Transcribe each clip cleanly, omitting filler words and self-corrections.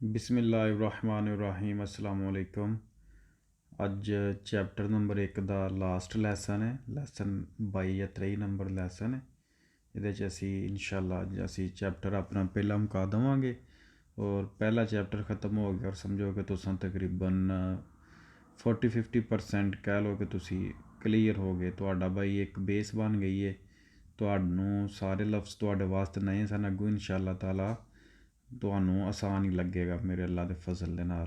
बिस्मिल्लाहिर्रहमानिर्रहीम अस्सलाम वालेकुम। ਅੱਜ ਚੈਪਟਰ ਨੰਬਰ 1 ਦਾ ਲਾਸਟ ਲੈਸਨ ਹੈ। ਲੈਸਨ 22 ਜਾਂ 23 ਨੰਬਰ ਲੈਸਨ ਹੈ। ਇਹਦੇ 'ਚ ਅਸੀਂ ਇਨਸ਼ਾਅੱਲਾ ਅੱਜ ਅਸੀਂ ਚੈਪਟਰ ਆਪਣਾ ਪਹਿਲਾ ਮੁਕਾ ਦੇਵਾਂਗੇ ਔਰ ਪਹਿਲਾ ਚੈਪਟਰ ख़त्म ਹੋ ਗਿਆ ਔਰ ਸਮਝੋ ਕਿ ਤੁਸੀਂ ਤਕਰੀਬਨ 40-50% ਕਹਿ ਲਓ ਕਿ ਤੁਸੀਂ ਕਲੀਅਰ ਹੋ ਗਏ। ਤੁਹਾਡਾ ਬਾਈ ਇੱਕ ਬੇਸ ਬਣ ਗਈ ਹੈ। ਤੁਹਾਨੂੰ ਸਾਰੇ ਲਫ਼ਜ਼ ਤੁਹਾਡੇ ਵਾਸਤੇ ਨਵੇਂ ਸਨ, ਅੱਗੋਂ ਇਨਸ਼ਾਅੱਲਾ ਤਾਲਾ ਤੁਹਾਨੂੰ ਆਸਾਨ ਹੀ ਲੱਗੇਗਾ ਮੇਰੇ ਅੱਲਾ ਦੇ ਫਜ਼ਲ ਦੇ ਨਾਲ।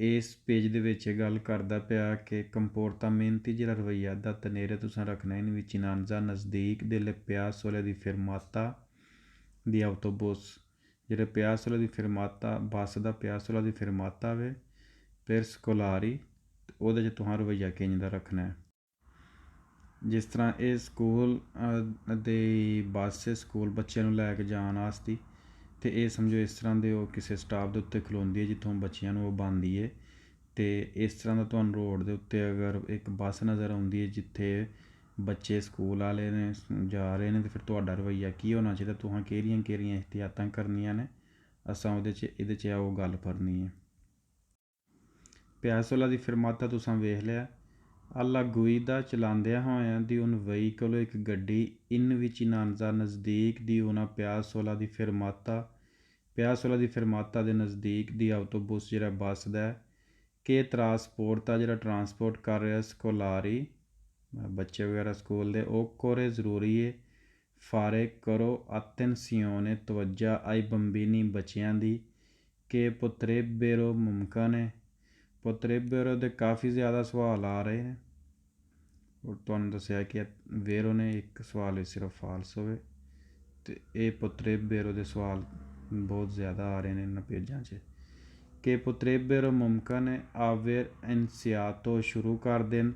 ਇਸ ਪੇਜ ਦੇ ਵਿੱਚ ਇਹ ਗੱਲ ਕਰਦਾ ਪਿਆ ਕਿ ਕੰਪੋਰਤਾ ਮਿਹਨਤੀ ਜਿਹੜਾ ਰਵੱਈਆ ਦਾ ਤਨੇਰੇ ਤੁਸੀਂ ਰੱਖਣਾ in vicinanza ਨਜ਼ਦੀਕ delle piazzole di fermata di autobus, ਜਿਹੜੇ ਪਿਆਸੋਲੇ ਦੀ ਫਿਰਮਾਤਾ ਬੱਸ ਦਾ ਪਿਆਸੋਲਾ ਦੀ ਫਿਰਮਾਤਾ ਵੇ ਫਿਰ ਸकोलारी, ਉਹਦੇ 'ਚ ਤੁਹਾਂ ਰਵੱਈਆ ਕਿੰਝ ਦਾ ਰੱਖਣਾ ਹੈ। ਜਿਸ ਤਰ੍ਹਾਂ ਇਹ ਸਕੂਲ ਦੀ ਬੱਸ ਹੈ, ਸਕੂਲ ਬੱਚਿਆਂ ਨੂੰ ਲੈ ਕੇ ਜਾਣ ਵਾਸਤੇ, ਅਤੇ ਇਹ ਸਮਝੋ ਇਸ ਤਰ੍ਹਾਂ ਦੇ ਉਹ ਕਿਸੇ ਸਟਾਪ ਦੇ ਉੱਤੇ ਖਲੋਂਦੀ ਹੈ ਜਿੱਥੋਂ ਬੱਚਿਆਂ ਨੂੰ ਉਹ ਬਣਦੀ ਹੈ। ਅਤੇ ਇਸ ਤਰ੍ਹਾਂ ਦਾ ਤੁਹਾਨੂੰ ਰੋਡ ਦੇ ਉੱਤੇ ਅਗਰ ਇੱਕ ਬੱਸ ਨਜ਼ਰ ਆਉਂਦੀ ਹੈ ਜਿੱਥੇ ਬੱਚੇ ਸਕੂਲ ਵਾਲੇ ਨੇ ਜਾ ਰਹੇ ਨੇ, ਅਤੇ ਫਿਰ ਤੁਹਾਡਾ ਰਵੱਈਆ ਕੀ ਹੋਣਾ ਚਾਹੀਦਾ, ਤੁਹਾਂ ਕਿਹੜੀਆਂ ਕਿਹੜੀਆਂ ਇਹਤਿਆਤਾਂ ਕਰਨੀਆਂ ਨੇ, ਅਸਾਂ ਇਹਦੇ 'ਚ ਉਹ ਗੱਲ ਕਰਨੀ ਹੈ। ਪਿਆਸੋਲਾ ਦੀ ਫਿਰਮਾਤਾ ਤੁਸੀਂ ਵੇਖ ਲਿਆ। alla guida ਚਲਾਉਂਦਿਆਂ ਹੋਇਆਂ ਦੀ un veicolo ਇੱਕ ਗੱਡੀ in vicinanza ਨਜ਼ਦੀਕ ਦੀ una piazzola di fermata, ਪਿਆਸੋਲਾ ਦੀ ਫਿਰਮਾਤਾ ਦੇ ਨਜ਼ਦੀਕ ਦੀ ਆਟੋਬੂਸ ਜਿਹੜਾ ਬੱਸ ਦਾ ਕਿ ਟਰਾਂਸਪੋਰਟ ਜਿਹੜਾ ਟਰਾਂਸਪੋਰਟ ਕਰ ਰਿਹਾ ਸकोलारी ਬੱਚੇ ਵਗੈਰਾ ਸਕੂਲ ਦੇ, ਉਹ ਕੋਰੇ ਜ਼ਰੂਰੀ ਹੈ ਫਾਰੇ ਕਰੋ attenzione ਤਵੱਜਾ ai bambini ਬੱਚਿਆਂ ਦੀ ਕਿ potrebbero ਮੁਮਕਨ ਹੈ। potrebbero ਦੇ ਕਾਫੀ ਜ਼ਿਆਦਾ ਸਵਾਲ ਆ ਰਹੇ ਨੇ ਔਰ ਤੁਹਾਨੂੰ ਦੱਸਿਆ ਕਿ ਵੇਰੋ ਨੇ ਇੱਕ ਸਵਾਲ ਵਿੱਚ ਸਿਰਫ ਫਾਲਸ ਹੋਵੇ, ਅਤੇ ਇਹ potrebbero ਦੇ ਸਵਾਲ ਬਹੁਤ ਜ਼ਿਆਦਾ ਆ ਰਹੇ ਨੇ ਇਹਨਾਂ ਪੇਜਾਂ 'ਚ। ਕਿ potrebbero ਮੁਮਕਨ ਹੈ aver iniziato ਸ਼ੁਰੂ ਕਰ ਦੇਣ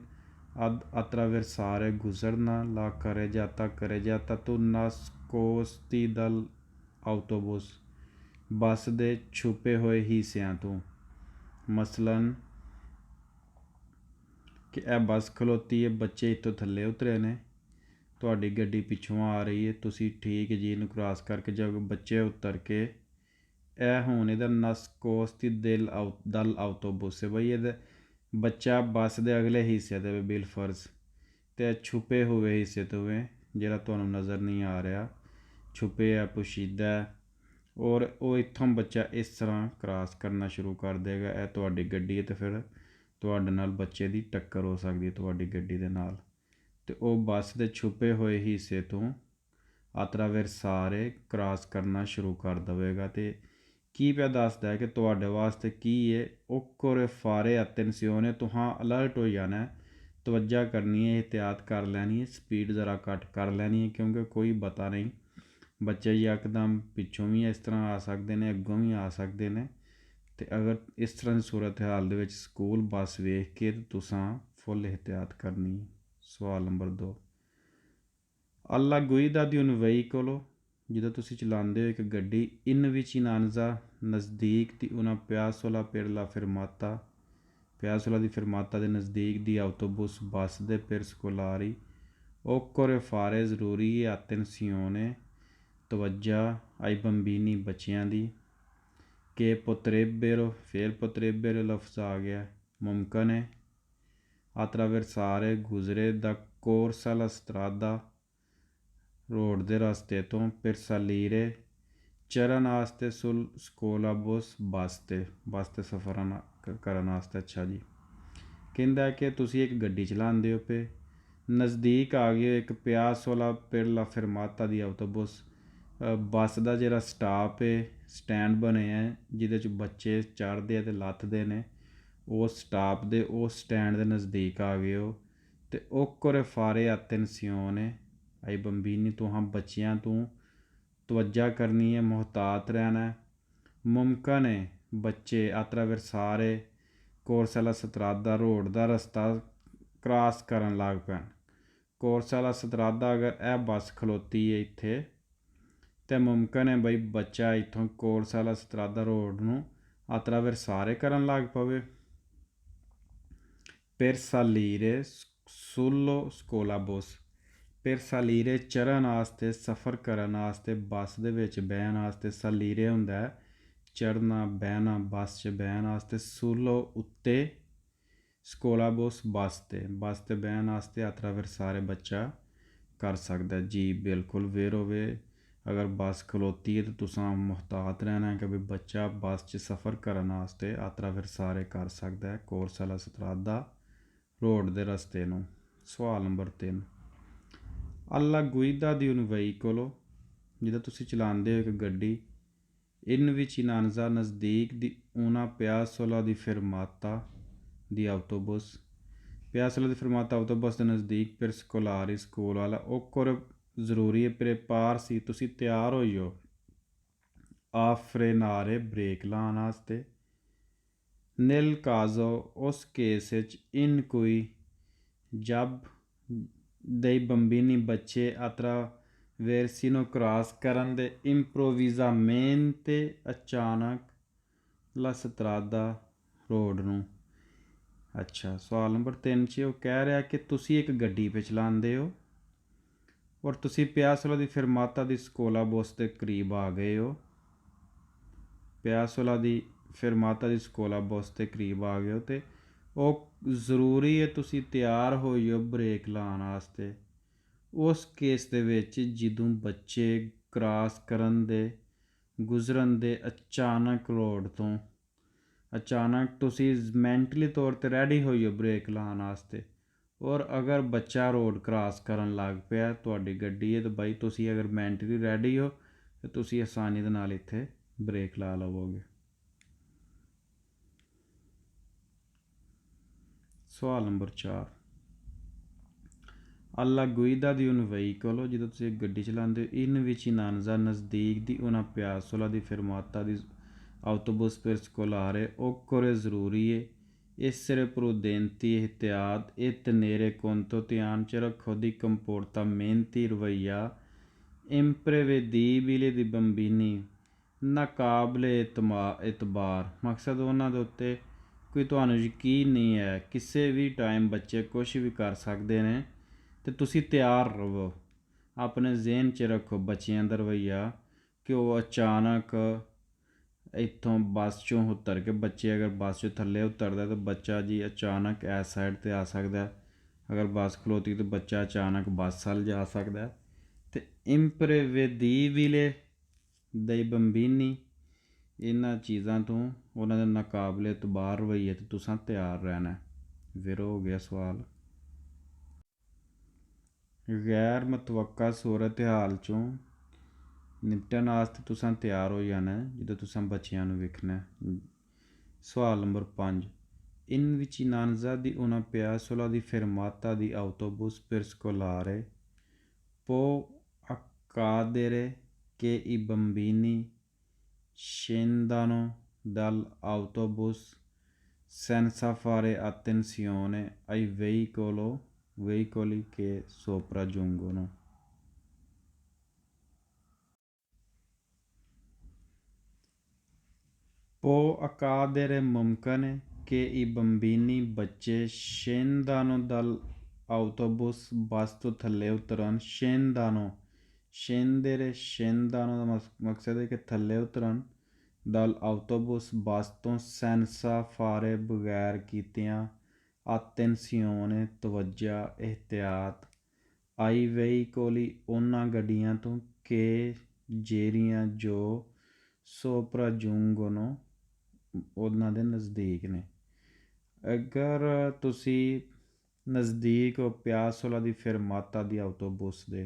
ad attraversare ਗੁਜ਼ਰਨਾ la carreggiata tu nascosti dal autobus ਬੱਸ ਦੇ ਛੁਪੇ ਹੋਏ ਹਿੱਸਿਆਂ ਤੋਂ, ਮਸਲਨ ਕਿ ਇਹ ਬੱਸ ਖਲੋਤੀ ਹੈ, ਬੱਚੇ ਇੱਥੋਂ ਥੱਲੇ ਉਤਰੇ ਨੇ, ਤੁਹਾਡੀ ਗੱਡੀ ਪਿੱਛੋਂ ਆ ਰਹੀ ਹੈ, ਤੁਸੀਂ ਠੀਕ ਜੀ ਇਹਨੂੰ ਕ੍ਰਾਸ ਕਰਕੇ ਜਾਓਗੇ, ਬੱਚੇ ਉਤਰ ਕੇ ਇਹ ਹੁਣ ਇਹਦਾ nascosti dal autobus ਹੈ ਬਈ, ਇਹਦਾ ਬੱਚਾ ਬੱਸ ਦੇ ਅਗਲੇ ਹਿੱਸੇ ਦੇ ਬਿਲ ਫਰਜ਼, ਅਤੇ ਛੁਪੇ ਹੋਏ ਹਿੱਸੇ ਤੋਂ ਵੇ ਜਿਹੜਾ ਤੁਹਾਨੂੰ ਨਜ਼ਰ ਨਹੀਂ ਆ ਰਿਹਾ, ਛੁਪੇ ਹੈ ਪੁਸ਼ੀਦਾ ਹੈ, ਔਰ ਉਹ ਇੱਥੋਂ ਬੱਚਾ ਇਸ ਤਰ੍ਹਾਂ ਕ੍ਰਾਸ ਕਰਨਾ ਸ਼ੁਰੂ ਕਰ ਦੇਗਾ। ਇਹ ਤੁਹਾਡੀ ਗੱਡੀ ਹੈ ਅਤੇ ਫਿਰ ਤੁਹਾਡੇ ਨਾਲ ਬੱਚੇ ਦੀ ਟੱਕਰ ਹੋ ਸਕਦੀ ਹੈ ਤੁਹਾਡੀ ਗੱਡੀ ਦੇ ਨਾਲ, ਅਤੇ ਉਹ ਬੱਸ ਦੇ ਛੁਪੇ ਹੋਏ ਹਿੱਸੇ ਤੋਂ attraversare ਕ੍ਰਾਸ ਕਰਨਾ ਸ਼ੁਰੂ ਕਰ ਦੇਵੇਗਾ। ਅਤੇ ਕੀ ਪਿਆ ਦੱਸਦਾ ਹੈ ਕਿ ਤੁਹਾਡੇ ਵਾਸਤੇ ਕੀ ਹੈ, occorre fare attenzione, ਤੁਹਾਂ ਅਲਰਟ ਹੋ ਜਾਣਾ, ਤਵੱਜਾ ਕਰਨੀ ਹੈ, ਇਹਤਿਆਤ ਕਰ ਲੈਣੀ ਹੈ, ਸਪੀਡ ਜ਼ਰਾ ਘੱਟ ਕਰ ਲੈਣੀ ਹੈ, ਕਿਉਂਕਿ ਕੋਈ ਪਤਾ ਨਹੀਂ ਬੱਚੇ ਯਕਦਮ ਪਿੱਛੋਂ ਵੀ ਇਸ ਤਰ੍ਹਾਂ ਆ ਸਕਦੇ ਨੇ, ਅੱਗੋਂ ਵੀ ਆ ਸਕਦੇ ਨੇ, ਅਤੇ ਅਗਰ ਇਸ ਤਰ੍ਹਾਂ ਦੀ ਸੂਰਤ ਹਾਲ ਦੇ ਵਿੱਚ ਸਕੂਲ ਬੱਸ ਵੇਖ ਕੇ ਤੁਸਾਂ ਫੁੱਲ ਇਹਤਿਆਤ ਕਰਨੀ। ਸਵਾਲ number 2 alla guida di un veicolo, ਜਦੋਂ ਤੁਸੀਂ ਚਲਾਉਂਦੇ ਹੋ ਇੱਕ ਗੱਡੀ in vicinanza ਨਜ਼ਦੀਕ ਦੀ una piazzola per la fermata, ਪਿਆਸੋਲਾ ਦੀ ਫਿਰਮਾਤਾ ਦੇ ਨਜ਼ਦੀਕ ਦੀ ਆਟੋਬੂਸ ਬੱਸ ਦੇ per scolari, occorre fare ਜ਼ਰੂਰੀ ਹੈ attenzione ਤਵੱਜਾ ai bambini ਬੱਚਿਆਂ ਦੀ ਕਿ potrebbero, ਫਿਰ potrebbero ਲਫ਼ਜ਼ ਆ ਗਿਆ, ਮੁਮਕਨ ਹੈ attraversare ਗੁਜ਼ਰੇ da corsa la strada road ਦੇ ਰਸਤੇ ਤੋਂ per salire ਚੜ੍ਹਨ ਵਾਸਤੇ sul scolabus ਬੱਸ 'ਤੇ ਸਫ਼ਰ ਕਰਨ ਵਾਸਤੇ। ਅੱਛਾ ਜੀ, ਕਹਿੰਦਾ ਕਿ ਤੁਸੀਂ ਇੱਕ ਗੱਡੀ ਚਲਾਉਂਦੇ ਹੋ ਪਏ, ਨਜ਼ਦੀਕ ਆ ਗਏ ਹੋ ਇੱਕ ਪਿਆਸੋਲਾ per la fermata ਦੀ ਆਟੋਬੂਸ, ਬੱਸ ਦਾ ਜਿਹੜਾ ਸਟਾਪ ਹੈ ਸਟੈਂਡ ਬਣੇ ਹੈ ਜਿਹਦੇ 'ਚ ਬੱਚੇ ਚੜ੍ਹਦੇ ਆ ਅਤੇ ਲੱਥਦੇ ਨੇ, ਉਸ ਸਟਾਪ ਦੇ ਉਸ ਸਟੈਂਡ ਦੇ ਨਜ਼ਦੀਕ ਆ ਗਏ ਹੋ, ਅਤੇ occorre fare attenzione ai bambini, ਤੁਹਾਂ ਬੱਚਿਆਂ ਤੋਂ ਤਵੱਜਾ ਕਰਨੀ ਹੈ, ਮੁਹਤਾਤ ਰਹਿਣਾ। ਮੁਮਕਨ ਹੈ ਬੱਚੇ attraversare corsa la strada road ਦਾ ਰਸਤਾ ਕ੍ਰਾਸ ਕਰਨ ਲੱਗ ਪੈਣ। corsa la strada ਅਗਰ ਇਹ ਬੱਸ ਖਲੋਤੀ ਹੈ ਇੱਥੇ, ਅਤੇ ਮੁਮਕਨ ਹੈ ਬਈ ਬੱਚਾ ਇੱਥੋਂ corsa la strada ਰੋਡ ਨੂੰ attraversare ਕਰਨ ਲੱਗ ਪਵੇ per salire sullo scolabus, per salire ਚੜ੍ਹਨ ਵਾਸਤੇ, ਸਫ਼ਰ ਕਰਨ ਵਾਸਤੇ, ਬੱਸ ਦੇ ਵਿੱਚ ਬਹਿਣ ਵਾਸਤੇ salire ਹੁੰਦਾ ਹੈ ਚੜ੍ਹਨਾ ਬਹਿਣਾ ਬੱਸ 'ਚ ਬਹਿਣ ਵਾਸਤੇ ਸੁਲੋ ਉੱਤੇ ਸਕੋਲਾਬੋਸ ਬੱਸ 'ਤੇ ਬਹਿਣ ਵਾਸਤੇ attraversare ਬੱਚਾ ਕਰ ਸਕਦਾ। ਜੀ ਬਿਲਕੁਲ वेरो वे अगर बस खलोती है तो तुसां मुहतात रहना है कि भी बच्चा बस 'ਚ सफ़र ਕਰਨ ਵਾਸਤੇ attraversare ਕਰ ਸਕਦਾ ਹੈ ਕੋਰਸ ਵਾਲਾ ਸਤਰਾਦਾ ਰੋਡ ਦੇ ਰਸਤੇ ਨੂੰ। ਸਵਾਲ number 3 alla guida di un veicolo ਜਦੋਂ ਤੁਸੀਂ ਚਲਾਉਂਦੇ ਹੋ ਇੱਕ ਗੱਡੀ in vicinanza ਨਜ਼ਦੀਕ ਦੀ una piazzola di fermata di autobus ਪਿਆਸਲਾ ਦੀ ਫਰਮਾਤਾ ਆਟੋਬਸ ਦੇ ਨਜ਼ਦੀਕ ਫਿਰ ਸਕੋਲਾਰੀ ਸਕੂਲ ਵਾਲਾ ਓਕਰ ਜ਼ਰੂਰੀ ਹੈ ਪ੍ਰੇਪਾਰ ਸੀ ਤੁਸੀਂ ਤਿਆਰ ਹੋਈਓ ਆ ਫਰੇਨਾਰੇ ਬ੍ਰੇਕ ਲਾਉਣ ਵਾਸਤੇ ਨਿਲ ਕਾਜ਼ੋ ਉਸ ਕੇਸ ਵਿੱਚ ਇਨ ਕੋਈ ਜਬ ਦਈ ਬੰਬੀਨੀ ਬੱਚੇ ਅਤਰਾ ਵੇਰਸੀ ਨੂੰ ਕ੍ਰਾਸ ਕਰਨ ਦੇ ਇੰਪਰੋਵਿਜ਼ਾਮੈਂਤੇ ਅਚਾਨਕ ਲਾ ਸਤਰਾਦਾ ਰੋਡ ਨੂੰ। ਅੱਛਾ ਸਵਾਲ ਨੰਬਰ 3 'ਚ ਉਹ ਕਹਿ ਰਿਹਾ ਕਿ ਤੁਸੀਂ ਇੱਕ ਗੱਡੀ 'ਤੇ ਚਲਾਉਂਦੇ ਹੋ ਔਰ ਤੁਸੀਂ ਪਿਆਸੋਲਾ ਦੀ ਫਰਮਾਤਾ ਦੀ ਸਕੋਲਾਬੋਸ ਦੇ ਕਰੀਬ ਆ ਗਏ ਹੋ ਪਿਆਸੋਲਾ ਦੀ ਫਰਮਾਤਾ ਦੀ ਸਕੋਲਾਬੋਸ ਦੇ ਕਰੀਬ ਆ ਗਏ ਹੋ ਅਤੇ ਉਹ ਜ਼ਰੂਰੀ ਹੈ ਤੁਸੀਂ ਤਿਆਰ ਹੋਈ ਹੋ ਬ੍ਰੇਕ ਲਾਉਣ ਵਾਸਤੇ। ਉਸ ਕੇਸ ਦੇ ਵਿੱਚ ਜਦੋਂ ਬੱਚੇ ਕ੍ਰਾਸ ਕਰਨ ਦੇ ਗੁਜ਼ਰਨ ਦੇ ਅਚਾਨਕ ਰੋਡ ਤੋਂ ਅਚਾਨਕ ਤੁਸੀਂ ਮੈਂਟਲੀ ਤੌਰ 'ਤੇ ਰੈਡੀ ਹੋਈ ਹੋ ਬ੍ਰੇਕ ਲਾਉਣ ਵਾਸਤੇ ਔਰ ਅਗਰ ਬੱਚਾ ਰੋਡ ਕ੍ਰਾਸ ਕਰਨ ਲੱਗ ਪਿਆ ਤੁਹਾਡੀ ਗੱਡੀ ਹੈ ਤਾਂ ਬਾਈ ਤੁਸੀਂ ਅਗਰ ਮੈਂਟਲੀ ਰੈਡੀ ਹੋ ਤਾਂ ਤੁਸੀਂ ਆਸਾਨੀ ਦੇ ਨਾਲ ਇੱਥੇ ਬ੍ਰੇਕ ਲਾ ਲਵੋਗੇ। ਸਵਾਲ number 4 alla guida di un veicolo ਜਦੋਂ ਤੁਸੀਂ ਗੱਡੀ ਚਲਾਉਂਦੇ ਹੋ in vicinanza ਨਜ਼ਦੀਕ ਦੀ una piazzola di fermata di autobus per scolare occorre ਜ਼ਰੂਰੀ ਹੈ essere prudenti ehtiyat e tenere conto ਧਿਆਨ 'ਚ ਰੱਖੋ di comportamenti ਰਵੱਈਆ imprevedibile di bambini ਨਾਕਾਬਲੇ ਇਤਬਾਰ ਮਕਸਦ ਉਹਨਾਂ ਦੇ ਉੱਤੇ ਕੋਈ ਤੁਹਾਨੂੰ ਯਕੀਨ ਨਹੀਂ ਹੈ ਕਿਸੇ ਵੀ ਟਾਈਮ ਬੱਚੇ ਕੁਛ ਵੀ ਕਰ ਸਕਦੇ ਨੇ ਅਤੇ ਤੁਸੀਂ ਤਿਆਰ ਰਹੋ ਆਪਣੇ ਜ਼ਿਹਨ 'ਚ ਰੱਖੋ ਬੱਚਿਆਂ ਦਾ ਰਵੱਈਆ ਕਿ ਉਹ ਅਚਾਨਕ ਇੱਥੋਂ ਬੱਸ 'ਚੋਂ ਉਤਰ ਕੇ ਬੱਚੇ ਅਗਰ ਬੱਸ 'ਚੋਂ ਥੱਲੇ ਉਤਰਦਾ ਤਾਂ ਬੱਚਾ ਜੀ ਅਚਾਨਕ ਇਸ ਸਾਈਡ 'ਤੇ ਆ ਸਕਦਾ ਅਗਰ ਬੱਸ ਖਲੋਤੀ ਤਾਂ ਬੱਚਾ ਅਚਾਨਕ ਬੱਸ ਵੱਲ ਜਾ ਸਕਦਾ ਅਤੇ ਇੰਪਰੇਵੇਦੀਬਿਲੇ ਦਈ ਬੰਬੀਨੀ ਇਹਨਾਂ ਚੀਜ਼ਾਂ ਤੋਂ ਉਹਨਾਂ ਦੇ ਨਾਕਾਬਲੇ ਇਤਬਾਰ ਰਵੱਈਏ ਅਤੇ ਤੁਸੀਂ ਤਿਆਰ ਰਹਿਣਾ। ਫਿਰ ਹੋ ਗਿਆ ਸਵਾਲ ਗੈਰ ਮੁਤਵੱਕਾ ਸੂਰਤ ਹਾਲ 'ਚੋਂ ਨਿਪਟਣ ਵਾਸਤੇ ਤੁਸੀਂ ਤਿਆਰ ਹੋ ਜਾਣਾ ਜਦੋਂ ਤੁਸੀਂ ਬੱਚਿਆਂ ਨੂੰ ਵੇਖਣਾ। ਸਵਾਲ number 5 in vicinanza di una piazzola di fermata di autobus per scolare può accadere che i bambini scendano dall'autobus senza fare attenzione ai veicoli che sopraggiungono। può accadere ਮੁਮਕਨ ਹੈ ਕਿ i bambini ਬੱਚੇ scendano dall'autobus ਬੱਸ ਤੋਂ ਥੱਲੇ ਉਤਰਨ scendano ਦਾ ਮਕਸਦ ਹੈ ਕਿ ਥੱਲੇ ਉਤਰਨ dall'autobus ਬੱਸ ਤੋਂ senza fare ਬਗੈਰ ਕੀਤਿਆਂ attenzione ਤਵੱਜਾ ਇਹਤਿਆਤ ai veicoli ਉਹਨਾਂ ਗੱਡੀਆਂ ਤੋਂ ਕਿ ਜਿਹੜੀਆਂ ਜੋ sopraggiungono ਉਹਨਾਂ ਦੇ ਨਜ਼ਦੀਕ ਨੇ। ਅਗਰ ਤੁਸੀਂ ਨਜ਼ਦੀਕ ਹੋ ਪਿਆਸੋਲਾ ਦੀ ਫਰਮਾਤਾ ਦੀ ਆਟੋਬੂਸ ਦੇ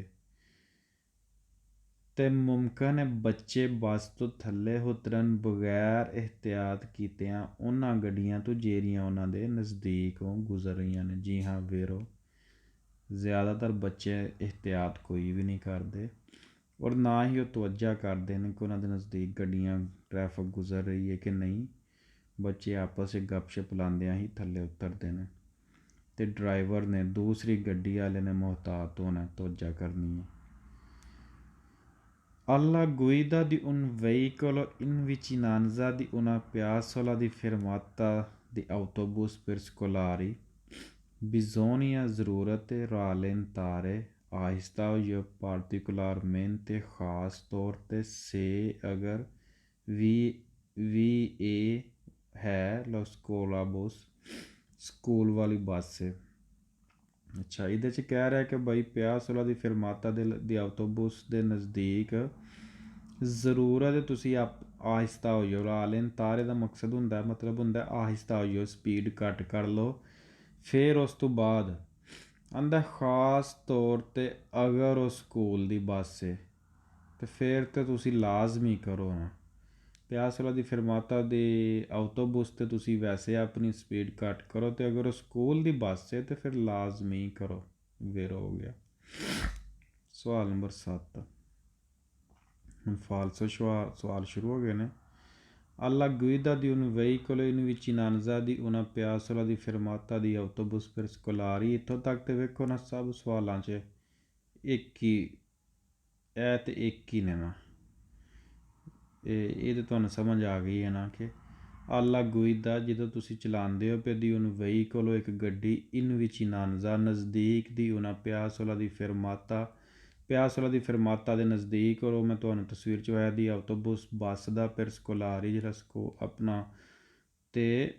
ਅਤੇ ਮੁਮਕਨ ਹੈ ਬੱਚੇ ਬੱਸ ਤੋਂ ਥੱਲੇ ਉਤਰਨ ਬਗੈਰ ਇਹਤਿਆਤ ਕੀਤਿਆਂ ਉਹਨਾਂ ਗੱਡੀਆਂ ਤੋਂ ਜਿਹੜੀਆਂ ਉਹਨਾਂ ਦੇ ਨਜ਼ਦੀਕੋਂ ਗੁਜ਼ਰ ਰਹੀਆਂ ਨੇ। ਜੀ ਹਾਂ ਵੀਰੋ ਜ਼ਿਆਦਾਤਰ ਬੱਚੇ ਇਹਤਿਆਤ ਕੋਈ ਵੀ ਨਹੀਂ ਕਰਦੇ ਔਰ ਨਾ ਹੀ ਉਹ ਤਵੱਜਾ ਕਰਦੇ ਨੇ ਕਿ ਉਹਨਾਂ ਦੇ ਨਜ਼ਦੀਕ ਗੱਡੀਆਂ ਟ੍ਰੈਫਿਕ ਗੁਜ਼ਰ ਰਹੀ ਹੈ ਕਿ ਨਹੀਂ। ਬੱਚੇ ਆਪਸ ਵਿੱਚ ਗੱਪਸ਼ਪ ਲਾਉਂਦਿਆਂ ਹੀ ਥੱਲੇ ਉਤਰਦੇ ਨੇ ਅਤੇ ਡਰਾਈਵਰ ਨੇ ਦੂਸਰੀ ਗੱਡੀ ਵਾਲੇ ਨੇ ਮੁਹਤਾਤ ਹੋਣਾ ਤਵੱਜਾ ਕਰਨੀ ਹੈ। alla guida di un veicolo in vicinanza di una piazzola di fermata di autobus per scolari bisogna ਜ਼ਰੂਰਤ rallentare आहिस्ता या particolarmente ख़ास तौर पे से अगर vi VA ਹੈ ਲੋ ਸਕੋਲਾ ਬੁਸ, ਸਕੂਲ ਵਾਲੀ ਬੱਸ ਹੈ। ਅੱਛਾ, ਇਹਦੇ 'ਚ ਕਹਿ ਰਿਹਾ ਕਿ ਬਾਈ ਪਿਆਸੋਲਾ ਦੀ ਫਿਰਮਾਤਾ ਦੇ ਆਟੋਬੂਸ ਦੇ ਨਜ਼ਦੀਕ ਜ਼ਰੂਰਤ ਤੁਸੀਂ ਆਹਿਸਤਾ ਹੋ ਜਾਓ। ਰਾਲੇਨ ਤਾਰੇ ਦਾ ਮਕਸਦ ਹੁੰਦਾ, ਮਤਲਬ ਹੁੰਦਾ ਆਹਿਸਤਾ ਹੋ ਜਾਓ, ਸਪੀਡ ਘੱਟ ਕਰ ਲਓ। ਫਿਰ ਉਸ ਤੋਂ ਬਾਅਦ ਆਂਦਾ ਖ਼ਾਸ ਤੌਰ 'ਤੇ ਅਗਰ ਉਹ ਸਕੂਲ ਦੀ ਬੱਸ ਹੈ ਤੇ ਫਿਰ ਤਾਂ ਤੁਸੀਂ ਲਾਜ਼ਮੀ ਕਰੋ ਨਾ। ਪਿਆਸੋਲਾ ਦੀ ਫਿਰਮਾਤਾ ਦੇ ਆਟੋਬੂਸ 'ਤੇ ਤੁਸੀਂ ਵੈਸੇ ਆਪਣੀ ਸਪੀਡ ਘੱਟ ਕਰੋ, ਅਤੇ ਅਗਰ ਉਹ ਸਕੂਲ ਦੀ ਬੱਸ ਹੈ ਤਾਂ ਫਿਰ ਲਾਜ਼ਮੀ ਕਰੋ। ਵੇਰੋ ਹੋ ਗਿਆ। ਸਵਾਲ ਨੰਬਰ 7। ਹੁਣ ਫਾਲਸੋ ਸਵਾਲ ਸ਼ੁਰੂ ਹੋ ਗਏ ਨੇ। Alla guida di un veicolo in vicinanza di una piazzola di fermata di autobus per scolari। ਇੱਥੋਂ ਤੱਕ ਤੇ ਵੇਖੋ ਨਾ, ਸਭ ਸਵਾਲਾਂ 'ਚ ਇੱਕ ਹੀ ਇਹ ਤੇ ਇੱਕ ਹੀ ਨੇ ਨਾ, ਇਹ ਤਾਂ ਤੁਹਾਨੂੰ ਸਮਝ ਆ ਗਈ ਹੈ ਨਾ ਕਿ alla guida ਜਦੋਂ ਤੁਸੀਂ ਚਲਾਉਂਦੇ ਹੋ ਪਏ, ਦੀ un veicolo ਇੱਕ ਗੱਡੀ, in vicinanza ਨਜ਼ਦੀਕ, ਦੀ una piazzola di fermata ਪਿਆਸੋਲਾ ਦੀ ਫਿਰਮਾਤਾ ਦੇ ਨਜ਼ਦੀਕ, ਔਰ ਉਹ ਮੈਂ ਤੁਹਾਨੂੰ ਤਸਵੀਰ 'ਚ ਹੋਇਆ ਦੀ ਆਟੋਬੂਸ ਬੱਸ ਦਾ ਪਰ ਸਕੋਲਾਰੀ ਜਿਹੜਾ ਆਪਣਾ ਅਤੇ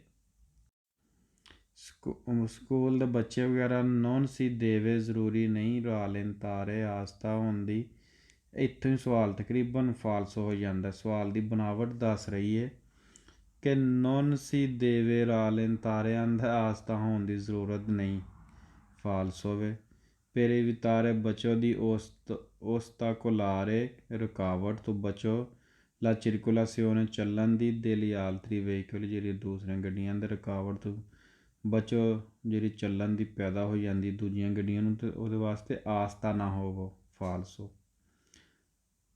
ਸਕੂਲ ਦੇ ਬੱਚੇ ਵਗੈਰਾ ਨੋਨ ਸੀ ਦੇਵੇ, ਜ਼ਰੂਰੀ ਨਹੀਂ ਰਾਲੇਨ ਤਾਰੇ ਆਸਤਾ ਹੋਣ ਦੀ। ਇੱਥੋਂ ਹੀ ਸਵਾਲ ਤਕਰੀਬਨ ਫਾਲਸ ਹੋ ਜਾਂਦਾ। ਸਵਾਲ ਦੀ ਬਣਾਵਟ ਦੱਸ ਰਹੀ ਹੈ ਕਿ ਨੋਨ ਸੀ ਦੇਵੇ ਰਾਲੇਨ ਤਾਰਿਆਂ ਦਾ ਆਸਤਾ ਹੋਣ ਦੀ ਜ਼ਰੂਰਤ ਨਹੀਂ, ਫਾਲਸ ਹੋਵੇ। per evitare बच्चों di ostacolare ਰੁਕਾਵਟ ਤੋਂ ਬਚੋ la circolazione ਚੱਲਣ ਦੀ degli altri veicoli, ਜਿਹੜੀ ਦੂਸਰੀਆਂ ਗੱਡੀਆਂ ਦੇ ਰੁਕਾਵਟ ਤੋਂ ਬਚੋ, ਜਿਹੜੀ ਚੱਲਣ ਦੀ ਪੈਦਾ ਹੋ ਜਾਂਦੀ ਦੂਜੀਆਂ ਗੱਡੀਆਂ ਨੂੰ, ਅਤੇ ਉਹਦੇ ਵਾਸਤੇ ਆਸਤਾ ਨਾ ਹੋਵੋ, ਫਾਲਸੋ।